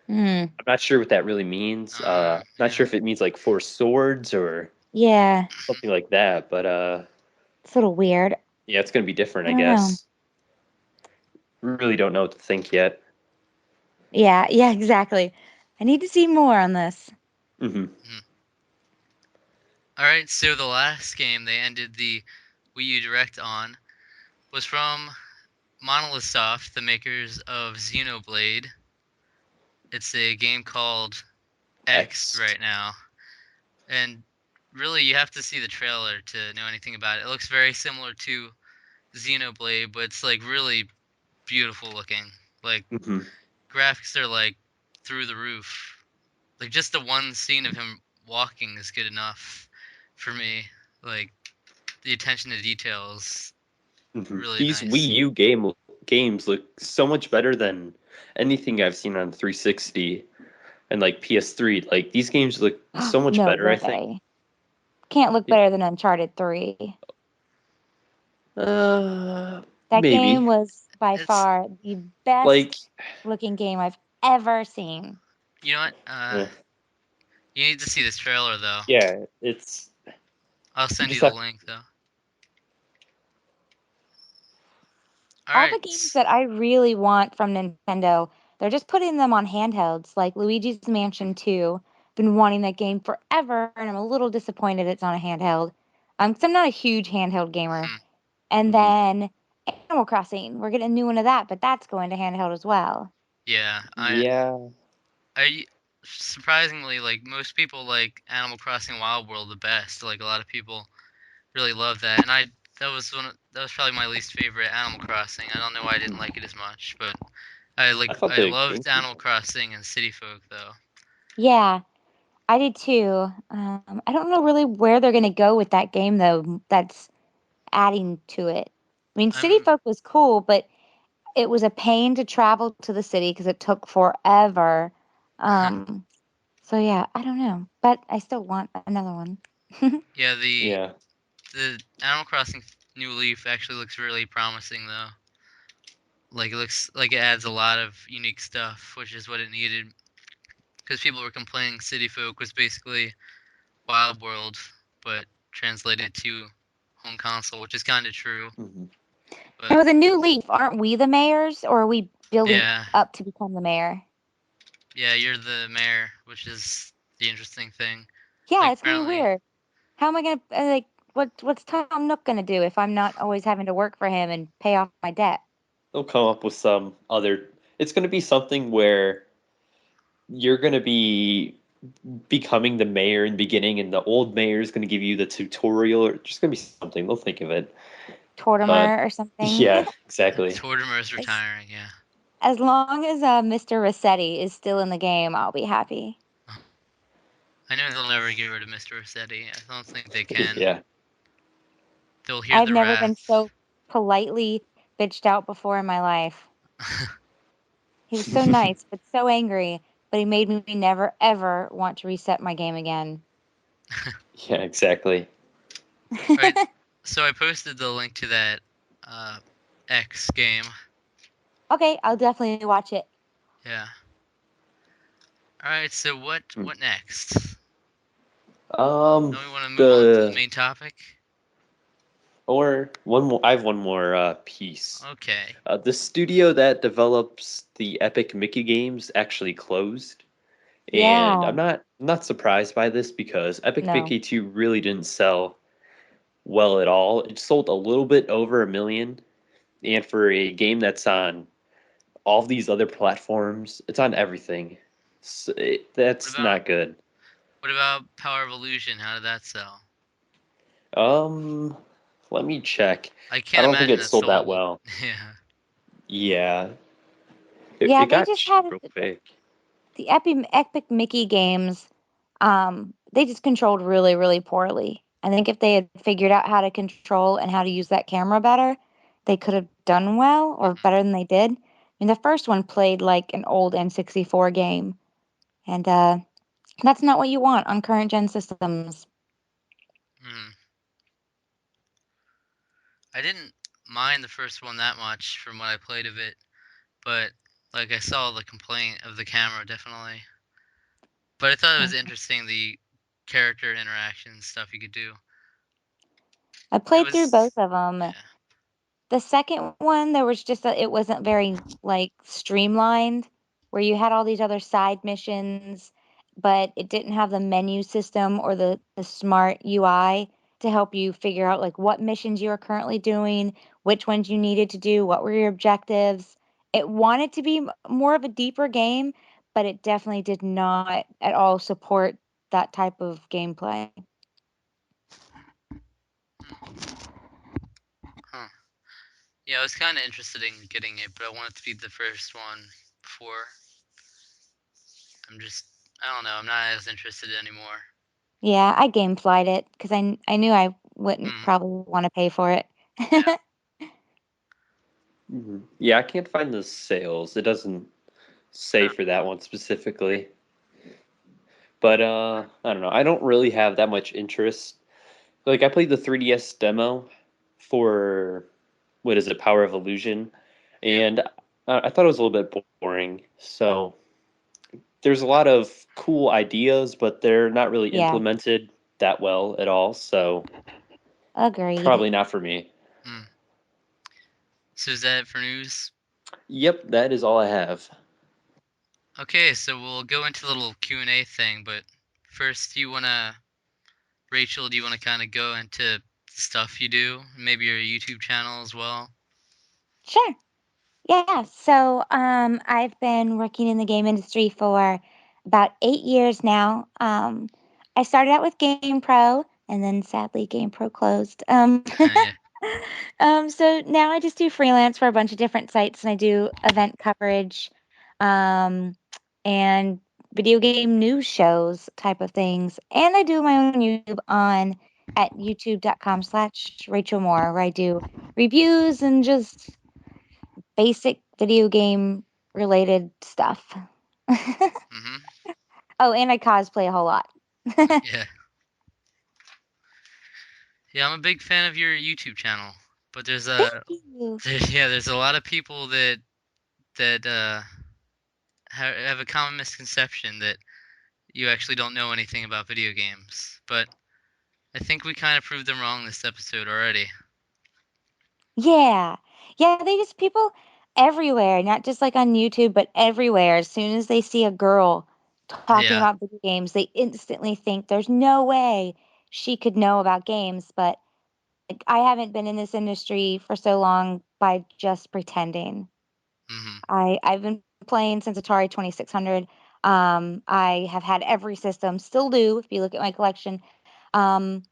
C: Mm.
B: I'm not sure what that really means. Not
A: Yeah.
B: sure if it means like four swords or
C: Yeah,
B: something like that. But
C: it's a little weird.
B: yeah, it's gonna be different,
C: I
B: I
C: don't know.
B: guess. Really don't know what to think yet.
C: Yeah, yeah, exactly. I need to see more on this.
B: Hmm.
A: Mhm. All right, so the last game they ended the Wii U Direct on was from Monolith Soft, the makers of Xenoblade. It's a game called X
B: X.
A: right now. And really, you have to see the trailer to know anything about it. It looks very similar to Xenoblade, but it's like really beautiful looking. Like,
B: Hmm.
A: graphics are like through the roof. Like, just the one scene of him walking is good enough for me. Like, the attention to detail is really
B: These Wii
A: nice.
B: U games look so much better than anything I've seen on 360 and like PS3. Like these games look so much
C: No
B: better, I think.
C: way. Can't look better than Uncharted 3. That game
B: Maybe.
C: was by
A: It's,
C: far the
B: Like,
C: best looking game I've ever seen.
A: you know what?
B: eh,
A: You need to see this trailer, though.
B: yeah, it's
A: I'll
B: you
A: send you
B: just
A: the
B: have.
A: link, though.
C: All the
A: Alright.
C: games that I really want from Nintendo, they're just putting them on handhelds, like Luigi's Mansion 2. Been wanting that game forever, and I'm a little disappointed it's on a handheld. 'Cause I'm not a huge handheld gamer. And
B: Mhm.
C: then Animal Crossing, we're getting a new one of that, but that's going to handheld as well.
A: Yeah,
B: Yeah,
A: I surprisingly like most people like Animal Crossing Wild World the best. Like a lot of people really love that, and that was probably my least favorite Animal Crossing. I don't know why I didn't like it as much, but
B: I thought
A: I
B: the
A: loved
B: GameCube.
A: Animal Crossing and City Folk though.
C: Yeah, I did too. I don't know really where they're going to go with that game though. That's adding to it. I mean, City
A: I'm
C: Folk was cool, but it was a pain to travel to the city because it took forever. Um, so yeah, I don't know, but I still want another one.
A: yeah,
B: Yeah.
A: the Animal Crossing New Leaf actually looks really promising though. Like it looks like it adds a lot of unique stuff, which is what it needed. Because people were complaining City Folk was basically Wild World, but translated to home console, which is kind of true.
B: Hmm.
A: But
C: And with a new leaf, aren't we the mayors, or are we building
A: yeah,
C: up to become the mayor?
A: yeah, you're the mayor, which is the interesting thing.
C: Yeah,
A: Like
C: it's gonna be
A: apparently,
C: weird. How am I gonna like? What's Tom Nook gonna do if I'm not always having to work for him and pay off my debt?
B: They'll come up with some other. It's going to be something where you're going to be. becoming the mayor in the beginning, and the old mayor is going to give you the tutorial, or just going to be something. They'll think of it. But
C: Tortimer or something.
B: yeah, exactly.
A: Tortimer's
C: as,
A: retiring, yeah.
C: as long as Mr. Rossetti is still in the game, I'll be happy.
A: I know they'll never get rid of Mr. Rossetti. I don't think they can.
B: Yeah.
A: They'll hear
C: I've
A: the
C: never been
A: wrath.
C: so politely bitched out before in my life. He was so nice, but so angry, but he made me never, ever want to reset my game again.
B: Yeah, exactly.
A: Right. So I posted the link to that uh, X game.
C: Okay, I'll definitely watch it.
A: Yeah. All right. So what?
B: Hmm.
A: What next?
B: Um,
A: Don't we want to move on to the
B: the
A: main topic?
B: or one more. I have one more piece.
A: Okay.
B: The studio that develops the Epic Mickey games actually closed, and
C: Yeah,
B: I'm not surprised by this because Epic
C: no.
B: Mickey 2 really didn't sell well at all. It sold a little bit over 1 million, and for a game that's on all these other platforms, it's on everything. So
A: What
B: that's
A: about
B: not good.
A: what about Power of Illusion? How did that sell?
B: Um, Let me check.
A: I
B: I
A: can't
B: don't think
A: imagine
B: it
A: that
B: sold that
A: sold.
B: well.
A: Yeah.
B: Yeah,
C: Yeah,
B: it
C: they
B: got
C: just
B: cheap
C: had
B: real quick.
C: the Epic Mickey games. They just controlled really, really poorly. I think if they had figured out how to control and how to use that camera better, they could have done well or better than they did. I mean, the first one played like an old N64 game, and that's not what you want on current gen systems.
A: Hmm. I didn't mind the first one that much from what I played of it, but like I saw the complaint of the camera definitely. But I thought it was interesting the character interaction stuff you could do.
C: I
A: It
C: played through both
A: was
C: of them.
A: yeah.
C: The second one, there was just it wasn't very like streamlined, where you had all these other side missions, but it didn't have the menu system or the smart UI to help you figure out like what missions you are currently doing, which ones you needed to do, what were your objectives. It wanted to be more of a deeper game, but it definitely did not at all support that type of gameplay.
A: Huh. Yeah, I was kind of interested in getting it, but I wanted to be the first one before. I'm just I don't know. I'm not as interested anymore.
C: Yeah, I gameflied it because I knew I wouldn't
A: Hmm.
C: probably want to pay for it.
A: Yeah.
B: Yeah, I can't find the sales. It doesn't say
A: Huh.
B: for that one specifically. But I don't know. I don't really have that much interest. Like I played the 3DS demo for what is it, Power of Illusion,
A: Yeah.
B: and I thought it was a little bit boring. So there's a lot of cool ideas, but they're not really
C: Yeah,
B: implemented that well at all. So
C: agreed.
B: probably not for me.
A: Hmm. So is that it for news?
B: Yep, that is all I have.
A: Okay, so we'll go into the little Q&A thing, but first, Rachel, do you want to kind of go into the stuff you do? Maybe your YouTube channel as well?
C: Sure. Yeah. So, I've been working in the game industry for about 8 years now. I started out with GamePro, and then sadly, GamePro closed.
A: Yeah.
C: So now I just do freelance for a bunch of different sites, and I do event coverage, um, and video game news shows type of things. And I do my own YouTube on at youtube.com/Rachel Moore, where I do reviews and just basic video game related stuff.
A: Mm-hmm.
C: Oh, and I cosplay a whole lot.
A: Yeah. Yeah, I'm a big fan of your YouTube channel, but
C: Thank you.
A: there's a lot of people that have a common misconception that you actually don't know anything about video games. But I think we kind of proved them wrong this episode already.
C: Yeah. Yeah, they just people everywhere, not just like on YouTube, but everywhere. As soon as they see a girl talking
A: Yeah.
C: about video games, they instantly think there's no way she could know about games. But like, I haven't been in this industry for so long by just pretending.
A: Mm-hmm.
C: I've been playing since Atari 2600. I have had every system, still do. If you look at my collection, um,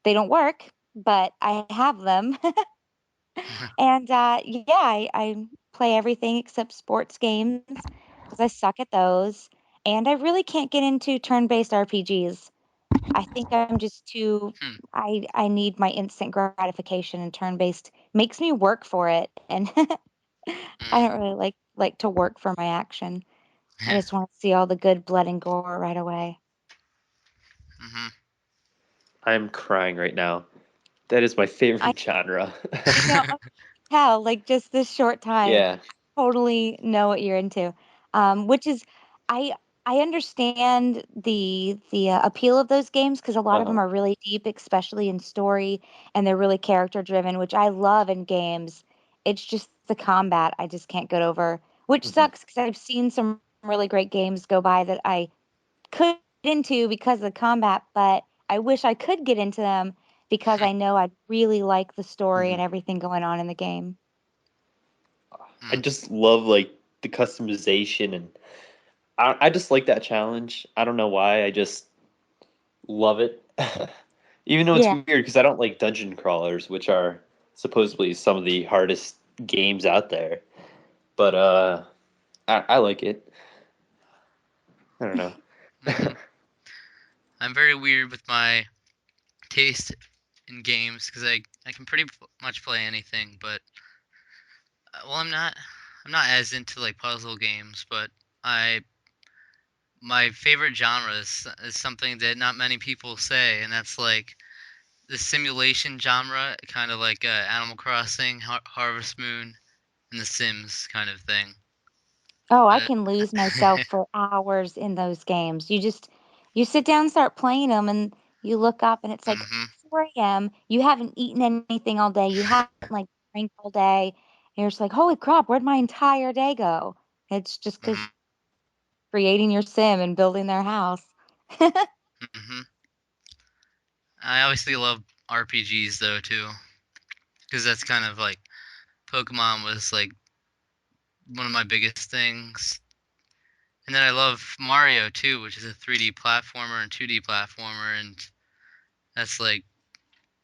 C: they don't work, but I have them. And yeah, I play everything except sports games because I suck at those. And I really can't get into turn-based RPGs. I think I'm just too.
A: Hmm.
C: I need my instant gratification, and turn-based makes me work for it, and I don't really like to work for my action. I just want to see all the good blood and gore right away.
A: Mhm.
B: I'm crying right now. That is my
C: I
B: favorite genre.
C: I know tell, like, just this short time,
B: Yeah.
C: totally know what you're into. Which is I I understand the appeal of those games because a lot of them
B: Uh-huh.
C: are really deep, especially in story, and they're really character driven, which I love in games. It's just the combat I just can't get over, which
B: Hmm.
C: sucks because I've seen some really great games go by that I could get into because of the combat, but I wish I could get into them because I know I'd really like the story
B: Hmm.
C: and everything going on in the game.
B: I just love like the customization, and I just like that challenge. I don't know why. I just love it. Even though it's
C: Yeah.
B: weird because I don't like dungeon crawlers, which are supposedly some of the hardest games out there. But I like it. I don't know.
A: Mhm. I'm very weird with my taste in games because I can pretty much play anything, but well, I'm not as into like puzzle games, but I my favorite genre is something that not many people say, and that's like the simulation genre, kind of like Animal Crossing, Harvest Moon, and The Sims kind of thing.
C: Oh, I
A: Uh,
C: can lose myself for hours in those games. You sit down and start playing them and you look up and it's like
A: mhm,
C: 4 a.m. You haven't eaten anything all day. You haven't like drank all day. And you're just like, holy crap, where'd my entire day go? It's just because
A: mhm,
C: creating your sim and building their house.
A: mhm. I obviously love RPGs though too, because that's kind of like Pokemon was like one of my biggest things. And then I love Mario too, which is a 3D platformer and 2D platformer, and that's like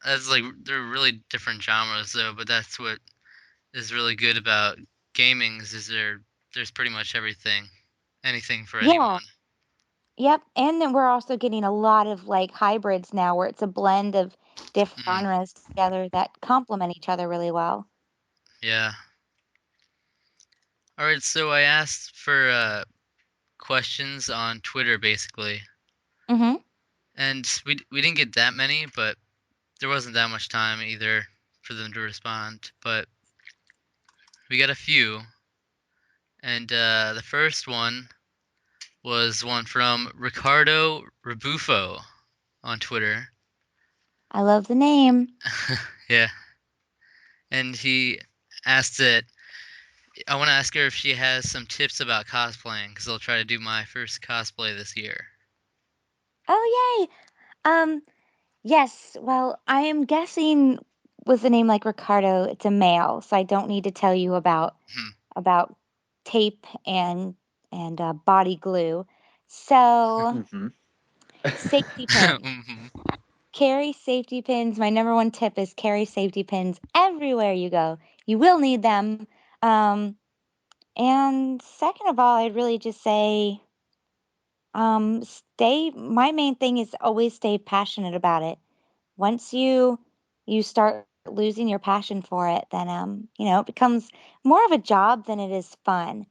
A: they're really different genres though, but that's what is really good about gaming is there's pretty much everything, anything for
C: Yeah.
A: anyone.
C: Yep. And then we're also getting a lot of like hybrids now where it's a blend of different
A: Mm,
C: genres together that complement each other really well.
A: yeah. All right, so I asked for questions on Twitter basically,
C: Hmm.
A: and we didn't get that many, but there wasn't that much time either for them to respond. But we got a few, and the first one was one from Ricardo Rebufo on Twitter.
C: I love the name.
A: Yeah, and he asked that I want to ask her if she has some tips about cosplaying because I'll try to do my first cosplay this year.
C: Oh, yay. Yes. Well, I am guessing with a name like Ricardo, it's a male, so I don't need to tell you about tape and body glue. So,
B: Hmm.
C: safety pins.
A: Mhm.
C: Carry safety pins. My number one tip is carry safety pins everywhere you go. You will need them. Um, and second of all, I'd really just say, stay. My main thing is always stay passionate about it. Once you start losing your passion for it, then it becomes more of a job than it is fun.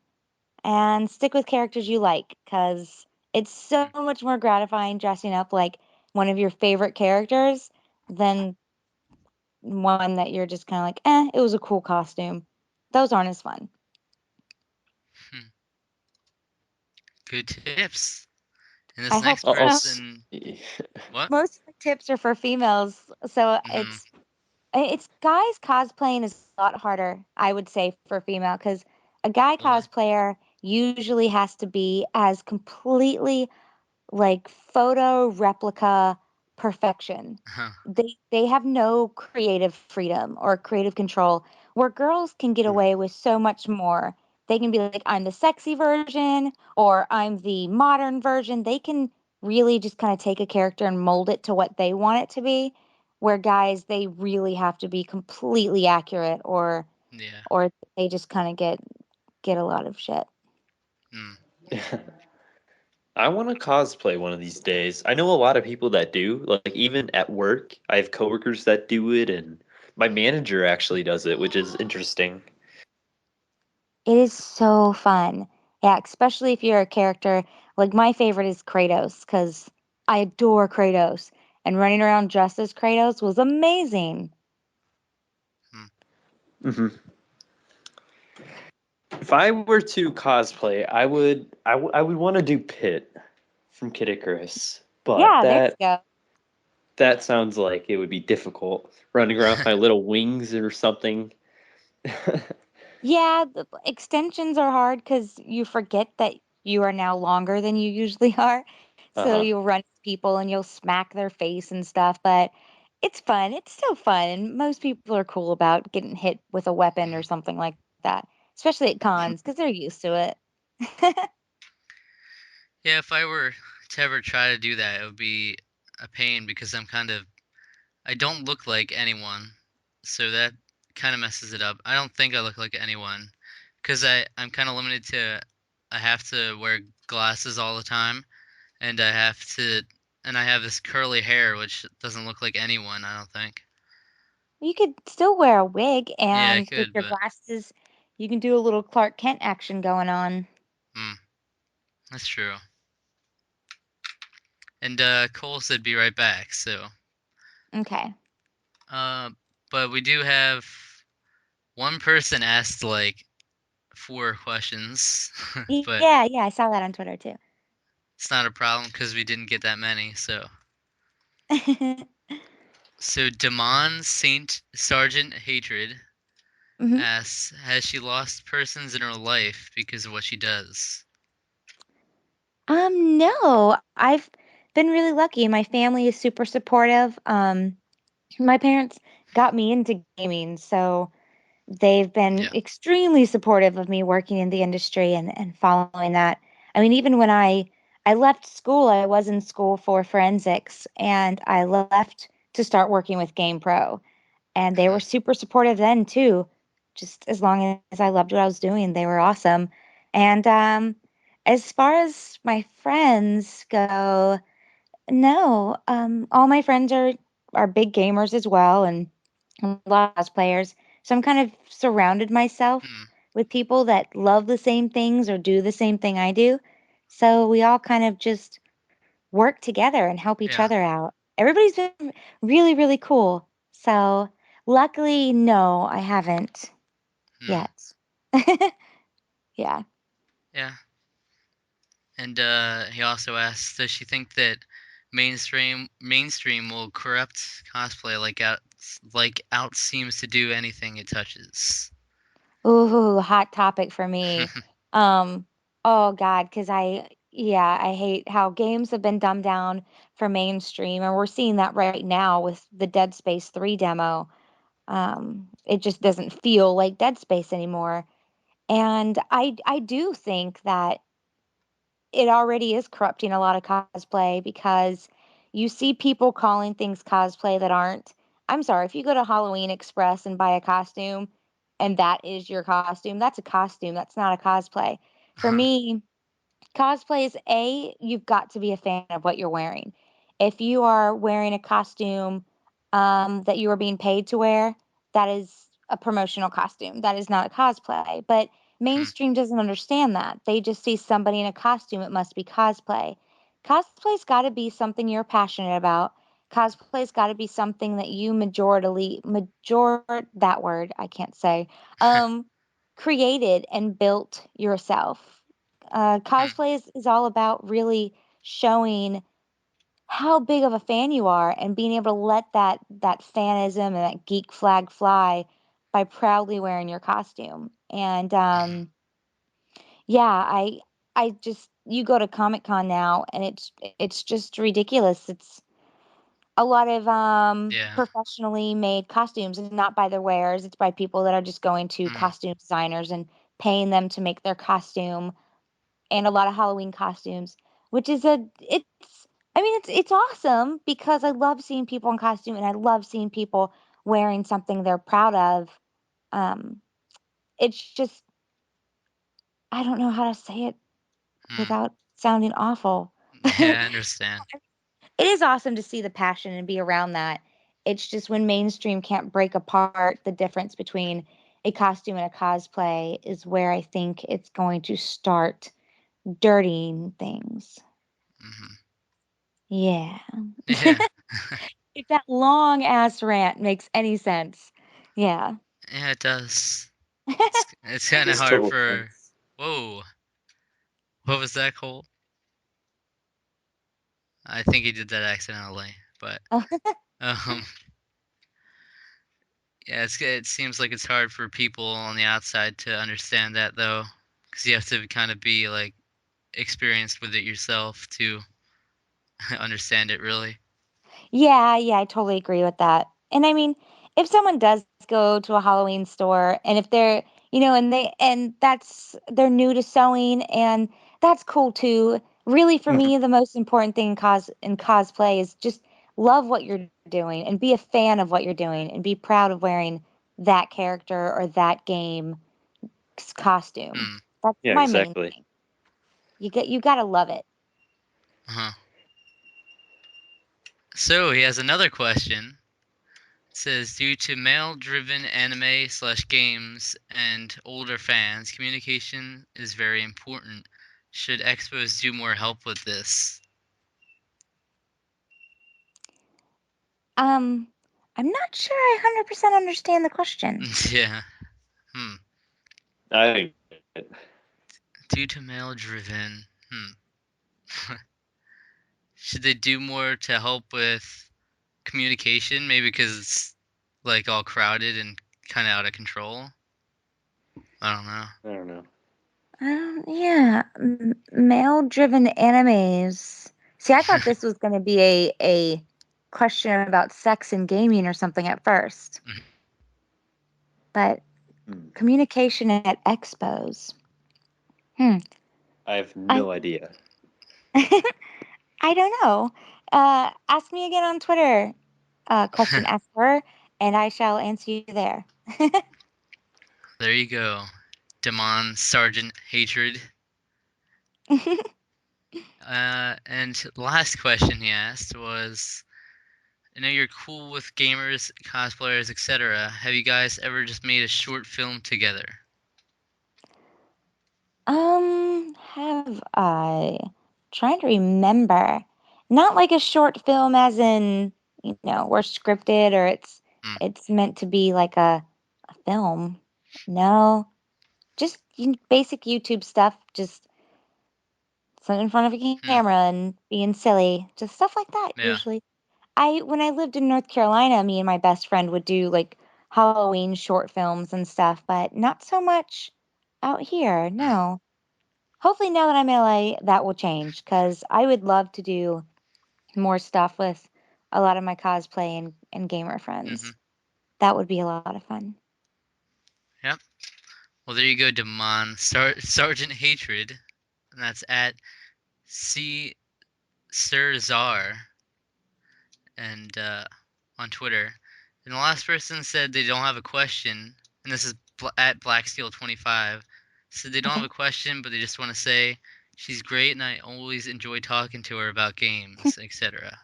C: And stick with characters you like because it's so much more gratifying dressing up like one of your favorite characters than one that you're just kind of like, it was a cool costume. Those aren't as fun.
A: Hmm. Good tips. And
C: I
A: this
C: hope
A: next
C: so.
B: Also,
A: person, what?
C: Most of the tips are for females, so
A: Hmm.
C: it's guys cosplaying is a lot harder, I would say, for female because a guy
A: Really?
C: cosplayer usually has to be as completely like photo replica perfection.
A: Huh.
C: They have no creative freedom or creative control where girls can get
B: mm,
C: away with so much more. they can be like, I'm the sexy version or I'm the modern version. They can really just kind of take a character and mold it to what they want it to be. Where guys, they really have to be completely accurate
A: Yeah.
C: or they just kind of get a lot of shit.
A: Mm.
B: I want to cosplay one of these days. I know a lot of people that do. Like even at work, I have coworkers that do it, and my manager actually does it, which is interesting.
C: It is so fun. Yeah, especially if you're a character. Like my favorite is Kratos because I adore Kratos, and running around dressed as Kratos was amazing.
A: Mm.
B: Hmm. If I were to cosplay, I would want to do Pit from Kid Icarus, but
C: Yeah, there you go.
B: that sounds like it would be difficult running around with my little wings or something.
C: Yeah, the extensions are hard because you forget that you are now longer than you usually are. So
B: Uh-huh.
C: you'll run into people and you'll smack their face and stuff, but it's fun. It's still fun. And most people are cool about getting hit with a weapon or
A: Mm.
C: something like that, especially at cons because they're used to it.
A: Yeah, if I were to ever try to do that, it would be a pain because I don't look like anyone, so that kind of messes it up. I don't think I look like anyone because I'm kind of limited to I have to wear glasses all the time, and I have this curly hair which doesn't look like anyone. I don't think.
C: You could still wear a wig,
A: Yeah, I
C: and with
A: could,
C: your
A: but
C: glasses, you can do a little Clark Kent action going on.
A: mm, that's true. And Cole said be right back. So,
C: Okay.
A: uh, but we do have one person asked like 4 questions, but
C: Yeah, yeah, I saw that on Twitter too.
A: it's not a problem because we didn't get that many. So Damon Saint Sergeant Hatred
C: Hmm.
A: asks, has she lost persons in her life because of what she does?
C: No, I've been really lucky. My family is super supportive. My parents got me into gaming, so they've been
A: Yeah.
C: extremely supportive of me working in the industry and following that. I mean, even when I left school, I was in school for forensics, and I left to start working with GamePro, and they were
A: Mhm.
C: super supportive then too. Just as long as I loved what I was doing, they were awesome. And as far as my friends go, no, all my friends are big gamers as well, and a lot of cosplayers. So I'm kind of surrounded myself
A: Mm.
C: with people that love the same things or do the same thing I do. So we all kind of just work together and help each
A: Yeah.
C: other out. Everybody's been really, really cool. So luckily, no, I haven't
A: Mm.
C: yet. Yeah.
A: Yeah. And he also asks, does she think that mainstream will corrupt cosplay like out seems to do anything it touches?
C: Ooh, hot topic for me. Um, oh God, because yeah, I hate how games have been dumbed down for mainstream, and we're seeing that right now with the Dead Space 3 demo. It just doesn't feel like Dead Space anymore. And I do think that it already is corrupting a lot of cosplay because you see people calling things cosplay that aren't. I'm sorry, if you go to Halloween Express and buy a costume and that is your costume, that's a costume. That's not a cosplay. For me, cosplay is you've got to be a fan of what you're wearing. If you are wearing a costume that you are being paid to wear, that is a promotional costume. That is not a cosplay. But
A: Mm.
C: mainstream doesn't understand that. They just see somebody in a costume, it must be cosplay. Cosplay's got to be something you're passionate about. Cosplay's got to be something that you that word I can't say um created and built yourself.
A: Mm.
C: Cosplay is all about really showing how big of a fan you are and being able to let that fanism and that geek flag fly by proudly wearing your costume. And
A: Mhm.
C: yeah, I just you go to Comic Con now and it's just ridiculous. It's a lot of
A: Yeah.
C: professionally made costumes and not by the wearers. It's by people that are just going to
A: Mm.
C: costume designers and paying them to make their costume and a lot of Halloween costumes, which is it's awesome because I love seeing people in costume and I love seeing people wearing something they're proud of. Um, it's just I don't know how to say it
A: Hmm.
C: without sounding awful.
A: Yeah, I understand.
C: It is awesome to see the passion and be around that. It's just when mainstream can't break apart the difference between a costume and a cosplay is where I think it's going to start dirtying things.
A: Hmm.
C: Yeah.
A: Yeah,
C: If that long ass rant makes any sense. Yeah.
A: yeah, it does. It's kind of
B: Makes
A: hard
B: total
A: for.
B: sense.
A: Whoa, what was that, Cole? I think he did that accidentally, but um, yeah, it seems like it's hard for people on the outside to understand that though, because you have to kind of be like experienced with it yourself to understand it really.
C: Yeah, yeah, I totally agree with that. And I mean, if someone does go to a Halloween store and if they're, and that's they're new to sewing and that's cool too. Really for me, the most important thing in cosplay is just love what you're doing and be a fan of what you're doing and be proud of wearing that character or that game costume.
A: Hmm.
C: That's
B: Yeah,
C: my main
B: exactly.
C: thing. You got to love it.
A: Uh-huh. So he has another question. It says, due to male-driven anime/games and older fans, communication is very important. Should expos do more help with this?
C: Um, I'm not sure I 100% understand the question.
A: Yeah. Hmm.
B: I
A: Due to male-driven. Should they do more to help with communication? Maybe because it's like all crowded and kind of out of control. I don't know.
B: I don't know.
C: Yeah, male-driven animes. See, I thought this was going to be a question about sex and gaming or something at first, but
B: Hmm.
C: communication at expos. Hmm.
B: I have
C: I
B: no idea.
C: I don't know. Ask me again on Twitter. Question asker, and I shall answer you there.
A: There you go. Demon Sergeant Hatred. And last question he asked was, I know you're cool with gamers, cosplayers, etc. Have you guys ever just made a short film together?
C: Have I? Trying to remember. Not like a short film as in, we're scripted or
A: Hmm.
C: it's meant to be like a film. No. Just basic YouTube stuff, just sitting in front of a
A: Hmm.
C: camera and being silly. Just stuff like that
A: Yeah.
C: usually. I when I lived in North Carolina, me and my best friend would do like Halloween short films and stuff, but not so much out here.
A: Hmm.
C: No. Hopefully now that I'm in LA, that will change because I would love to do more stuff with a lot of my cosplay and gamer
A: Hmm.
C: friends. That would be a lot of fun.
A: Yep. Well, there you go, Demon Sergeant Hatred, and that's at C Sir Czar and on Twitter. And the last person said they don't have a question, and this is at Blacksteel25. Said they don't have
C: Okay.
A: a question, but they just want to say she's great, and I always enjoy talking to her about games, etc.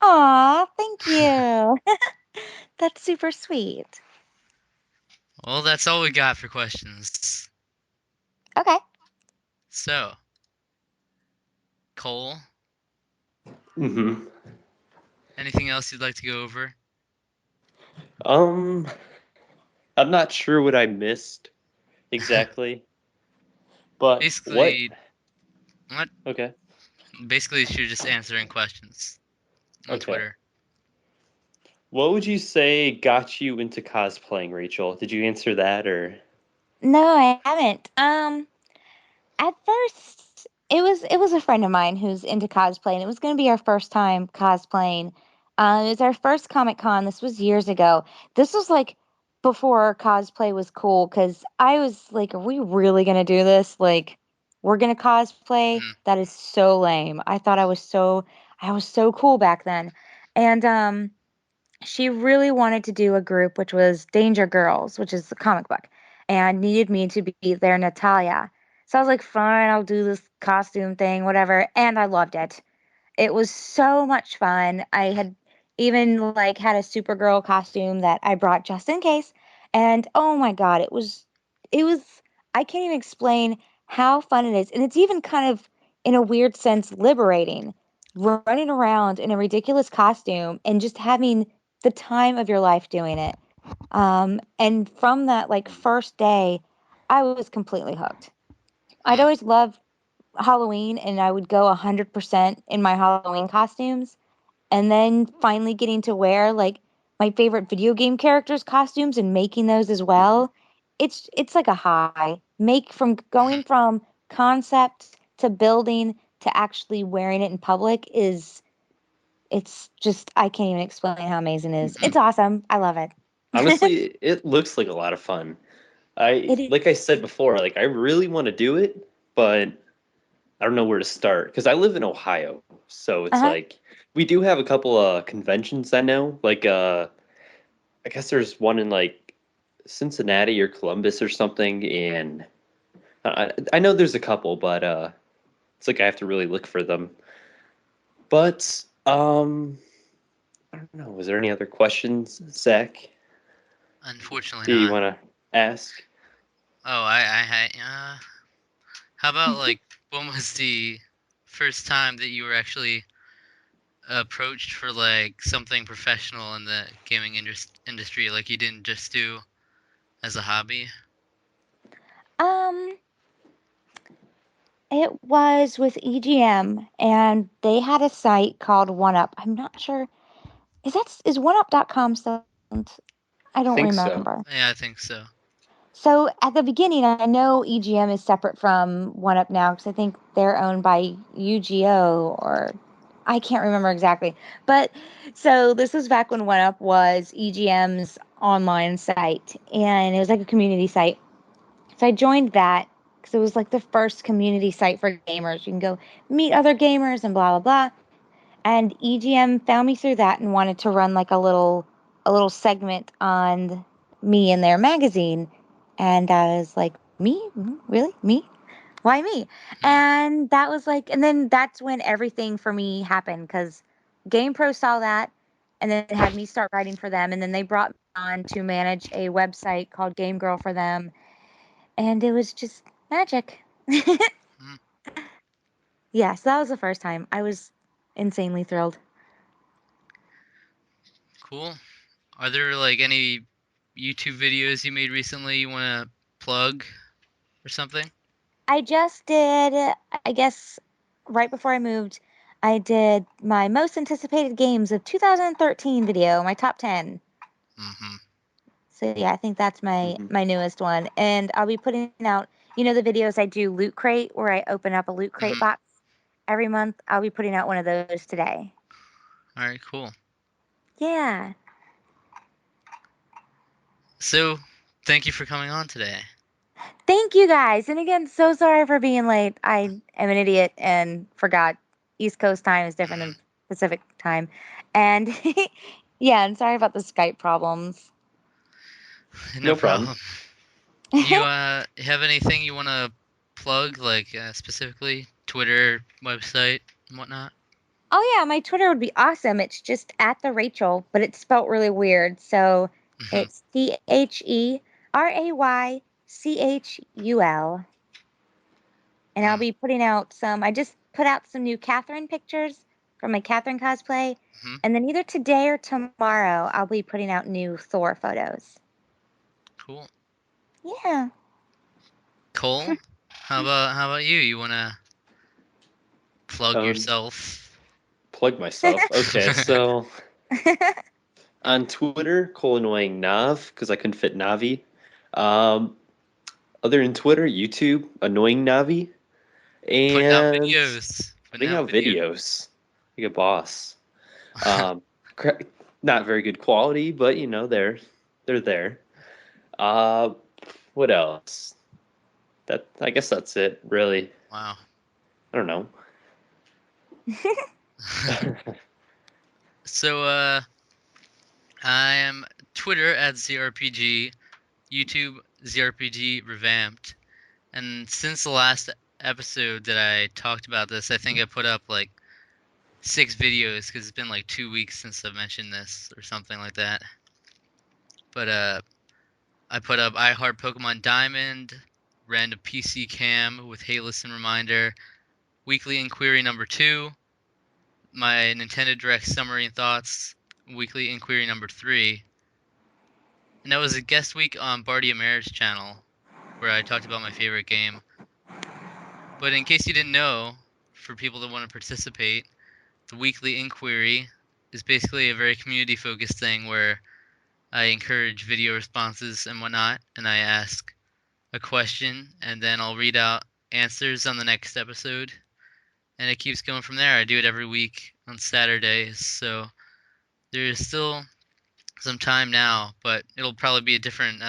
C: Aw, thank you. That's super sweet.
A: Well, that's all we got for questions.
C: Okay.
A: So, Cole,
B: Hmm.
A: anything else you'd like to go over?
B: Um, I'm not sure what I missed exactly, but what?
A: Basically, what?
B: Okay,
A: Basically, you're just answering questions on
B: okay.
A: Twitter.
B: What would you say got you into cosplaying, Rachel? Did you answer that or?
C: No, I haven't. At first, it was a friend of mine who's into cosplay, and it was going to be our first time cosplaying. It was our first Comic Con. This was years ago. This was like before cosplay was cool because I was like, are we really gonna do this? Like, we're gonna cosplay?
A: Mhm.
C: That is so lame. I thought I was so cool back then. And she really wanted to do a group which was Danger Girls, which is the comic book, and needed me to be their Natalia. So I was like, fine, I'll do this costume thing, whatever. And I loved it. It was so much fun. I had even like had a Supergirl costume that I brought just in case. And oh my god, it was I can't even explain how fun it is. And it's even kind of in a weird sense liberating running around in a ridiculous costume and just having the time of your life doing it. And from that like first day, I was completely hooked. I'd
A: Mm.
C: always loved Halloween and I would go 100% in my Halloween costumes. And then finally getting to wear like my favorite video game characters' costumes and making those as well. It's like a high. Make from going
A: Mhm.
C: from concept to building to actually wearing it in public is it's just I can't even explain how amazing it is.
A: Mhm.
C: It's awesome. I love it.
B: Honestly, it looks like a lot of fun. I
C: It is.
B: like I said before, like I really want to do it, but I don't know where to start because I live in Ohio, so it's
C: Uh-huh.
B: like we do have a couple of conventions I know. Like I guess there's one in like Cincinnati or Columbus or something, and I know there's a couple, but it's like I have to really look for them. But I don't know. Was there any other questions, Zach?
A: Unfortunately
B: Do you
A: not.
B: want to ask?
A: Oh, how about like when was the first time that you were actually approached for like something professional in the gaming industry? Like you didn't just do as a hobby?
C: Um, it was with EGM and they had a site called OneUp. I'm not sure. Is OneUp.com still around? I
B: I
C: don't
B: think so.
C: remember.
A: Yeah, I think so.
C: So at the beginning, I know EGM is separate from OneUp now because I think they're owned by UGO or I can't remember exactly. But so this was back when OneUp was EGM's online site and it was like a community site. So I joined that because it was like the first community site for gamers. You can go meet other gamers and blah blah blah. And EGM found me through that and wanted to run like a little segment on me in their magazine. And I was like, me? Really? Me? Why me?
A: Mhm.
C: And that was like, and then that's when everything for me happened because GamePro saw that and then had me start writing for them. And then they brought me on to manage a website called Game Girl for them. And it was just magic.
A: Mm.
C: Yeah, so that was the first time. I was insanely thrilled.
A: Cool. Are there like any YouTube videos you made recently you want to plug or something?
C: I just did, I guess, right before I moved, I did my most anticipated games of 2013 video, my top 10.
A: Hmm.
C: So yeah, I think that's my
B: Hmm.
C: my newest one, and I'll be putting out, the videos I do Loot Crate where I open up a Loot Crate
A: Hmm.
C: box every month. I'll be putting out one of those today.
A: All right, cool.
C: Yeah.
A: So, thank you for coming on today.
C: Thank you guys. And again, so sorry for being late. I am an idiot and forgot East Coast time is different
A: Hmm.
C: than Pacific time. And yeah, and sorry about the Skype problems.
A: No
B: No problem.
A: problem. You have anything you want to plug, like specifically Twitter, website, and whatnot?
C: Oh yeah, my Twitter would be awesome. It's just at the Rachel, but it's spelt really weird. So
A: Hmm.
C: it's Theraychul. And I'll
A: Mm.
C: be putting out I just put out some new Catherine pictures from my Catherine cosplay.
A: Hmm.
C: And then either today or tomorrow, I'll be putting out new Thor photos.
A: Cool.
C: Yeah.
A: Cole, how about you? You want to plug
B: Um,
A: yourself?
B: plug myself. Okay, so on Twitter, Annoying Nav, because I couldn't fit Navi. Um, other than Twitter, YouTube, Annoying Navi,
A: Putting out
B: and
A: videos. Putting
B: putting
A: out
B: out
A: videos.
B: videos like a boss. Um, not very good quality, but they're there. What else? I guess that's it, really.
A: Wow.
B: I don't know.
A: So, I am Twitter at ZRPG, YouTube ZRPG Revamped, and since the last episode that I talked about this, I think I put up like 6 videos because it's been like 2 weeks since I've mentioned this or something like that. But I put up I Heart Pokemon Diamond, random PC cam with Hey Listen reminder, weekly inquiry number 2, my Nintendo Direct summary and thoughts, weekly inquiry number 3, and that was a guest week on Bardia Marriage channel where I talked about my favorite game. But in case you didn't know, for people that want to participate, the weekly inquiry is basically a very community focused thing where I encourage video responses and whatnot, and I ask a question, and then I'll read out answers on the next episode, and it keeps going from there. I do it every week on Saturdays, so there's still some time now, but it'll probably be a different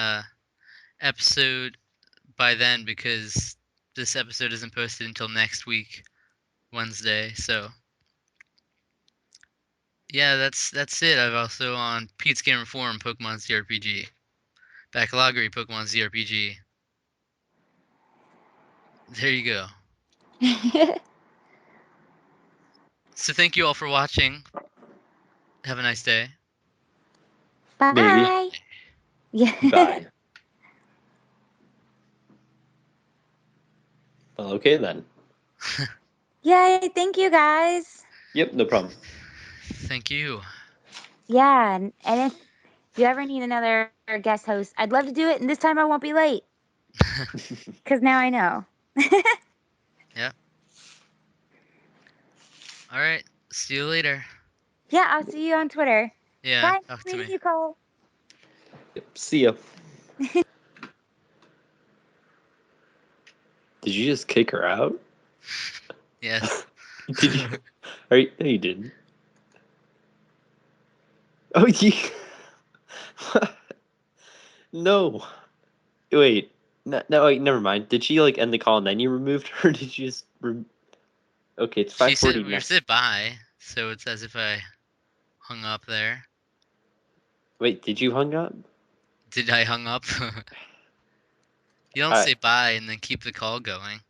A: episode by then because this episode isn't posted until next week, Wednesday. So yeah, that's it. I've also on Pete's Gamer Forum, Pokemon ZRPG, Backloggery, Pokemon ZRPG. There you go. So thank you all for watching. Have a nice day.
C: Bye.
B: Maybe.
C: Yeah.
B: Bye. Well, okay then.
C: Yay! Thank you guys.
B: Yep, no problem.
A: Thank you.
C: Yeah, and if you ever need another guest host, I'd love to do it, and this time I won't be late because now I know.
A: Yeah. All right. See you later.
C: Yeah, I'll see you on Twitter.
A: Yeah.
C: Bye.
A: Talk to
C: Meeting
A: me.
C: you, Cole.
B: Yep, see ya. Did you just kick her out?
A: Yes.
B: Did you? No, you didn't. Oh, you. No. Wait. No, wait, never mind. Did she like end the call and then you removed her? Or did you just? Okay, it's
A: She said
B: 5:40
A: we
B: now.
A: said bye, so it's as if I hung up there.
B: Wait, did you hung up?
A: Did I hung up? You don't say bye and then keep the call going.